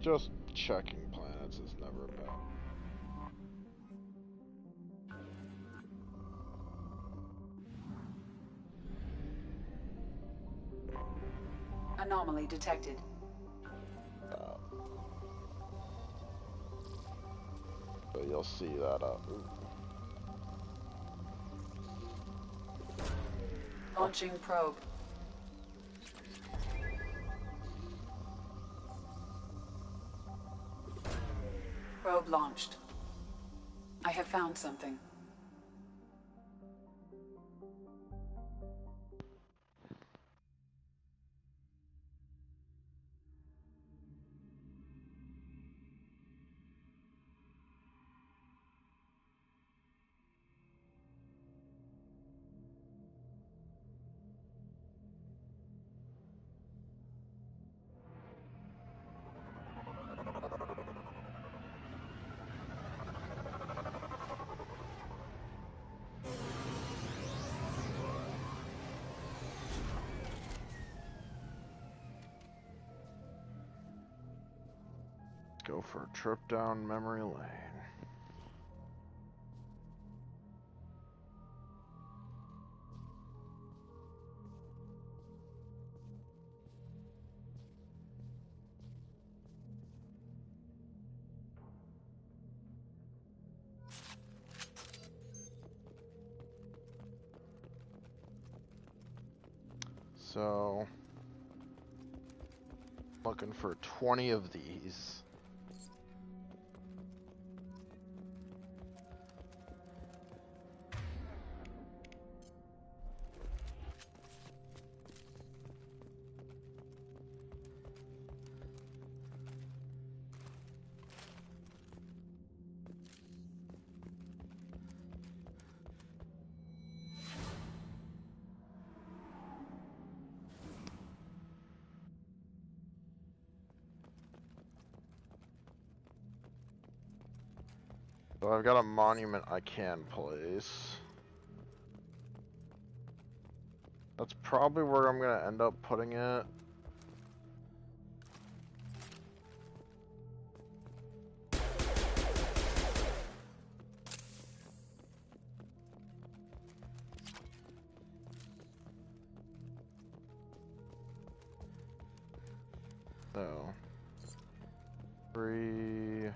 just checking planets is never bad. Anomaly detected. So you'll see that Launching probe. Probe launched. I have found something. go for a trip down memory lane. So, looking for 20 of these. So I've got a monument I can place. That's probably where I'm gonna end up putting it. So, 3.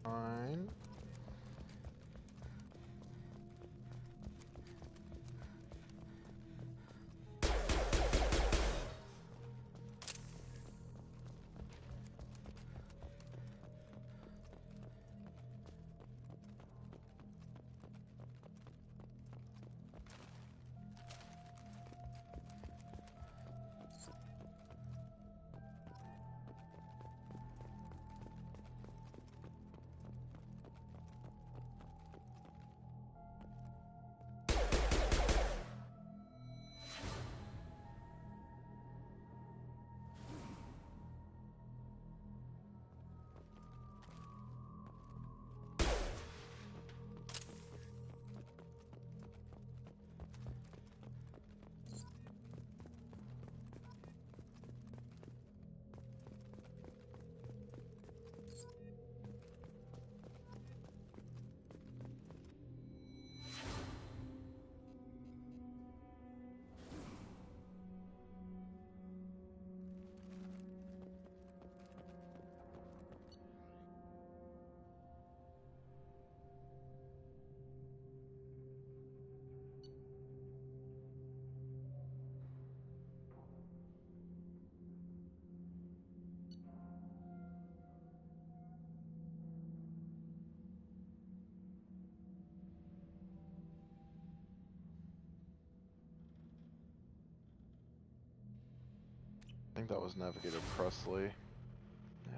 Fine. I think that was Navigator Presley. Yeah.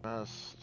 Best.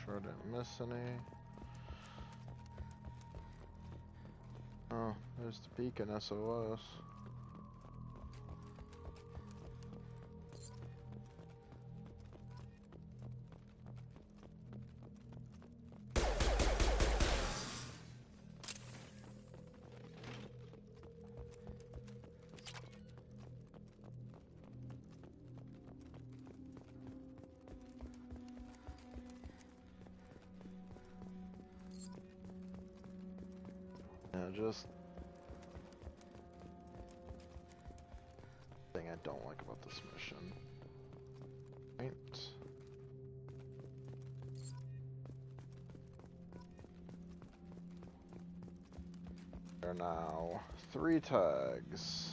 sure I didn't miss any. Oh, there's the beacon SOS. Yeah, just thing I don't like about this mission. Right. There are now 3 tags.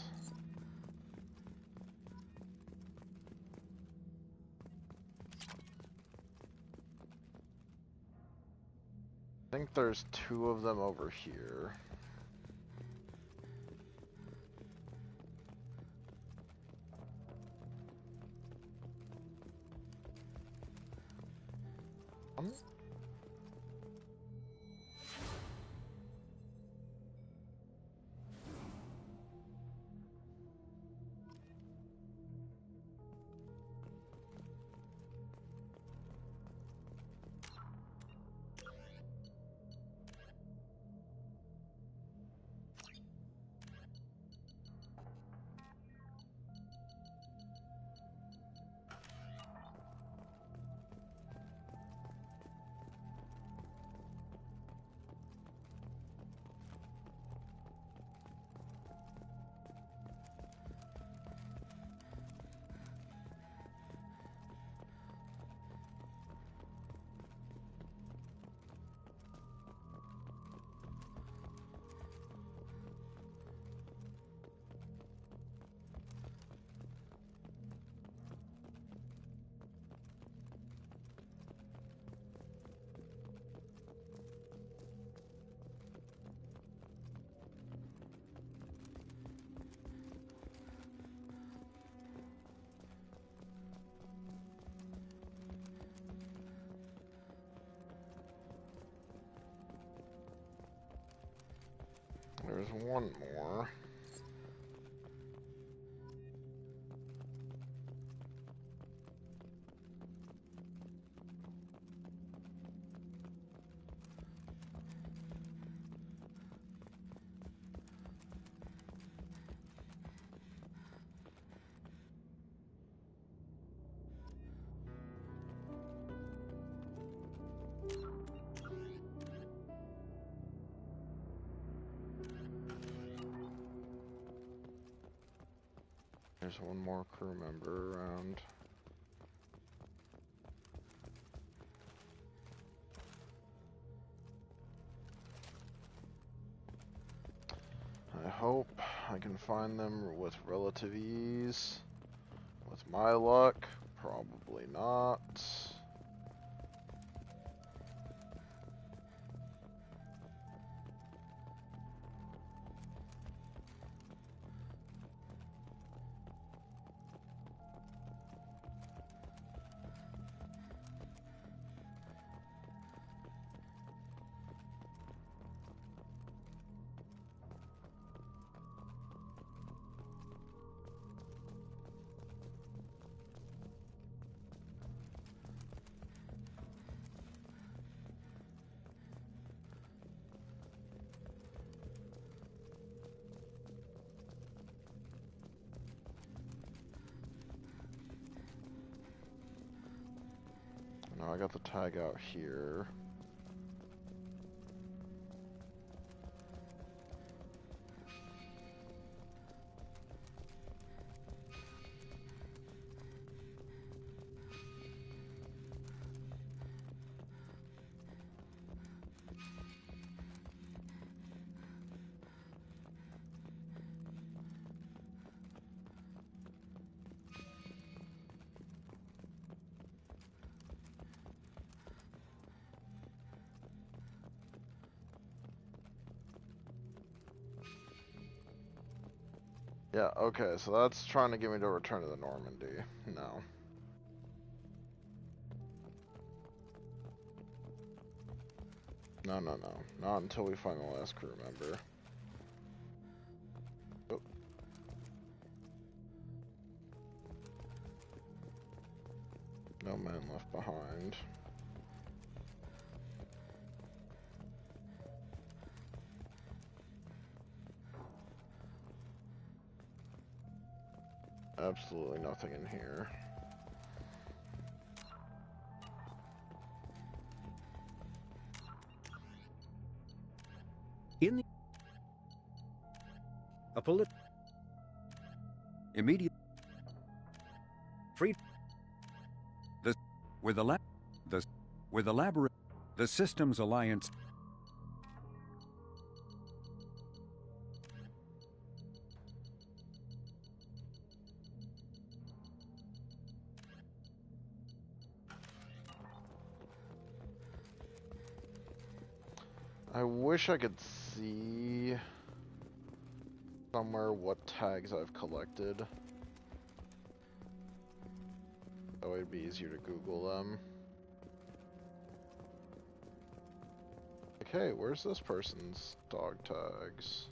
I think there's 2 of them over here. There's one more. There's one more crew member around. I hope I can find them with relative ease. With my luck, probably not. No, I got the tag out here. Yeah, okay, so that's trying to get me to return to the Normandy. No. No, no, no. Not until we find the last crew member. Oh. No men left behind. Absolutely nothing in here. In the immediate free the with the labyrinth the Systems Alliance I wish I could see somewhere what tags I've collected. That way it'd be easier to Google them. Okay, where's this person's dog tags?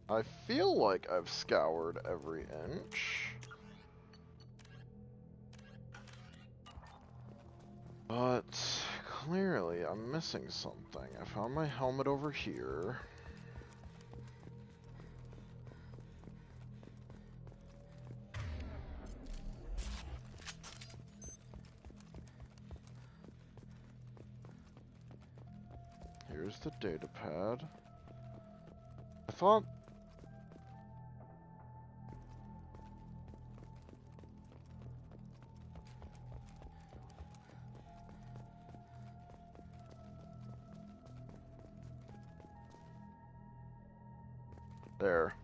I feel like I've scoured every inch. But clearly I'm missing something. I found my helmet over here. Here's the data pad. I thought... There.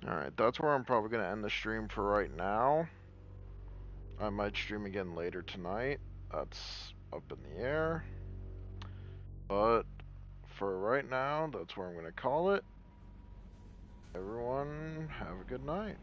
Alright, that's where I'm probably going to end the stream for right now. I might stream again later tonight. That's up in the air. But for right now, that's where I'm going to call it. Everyone, have a good night.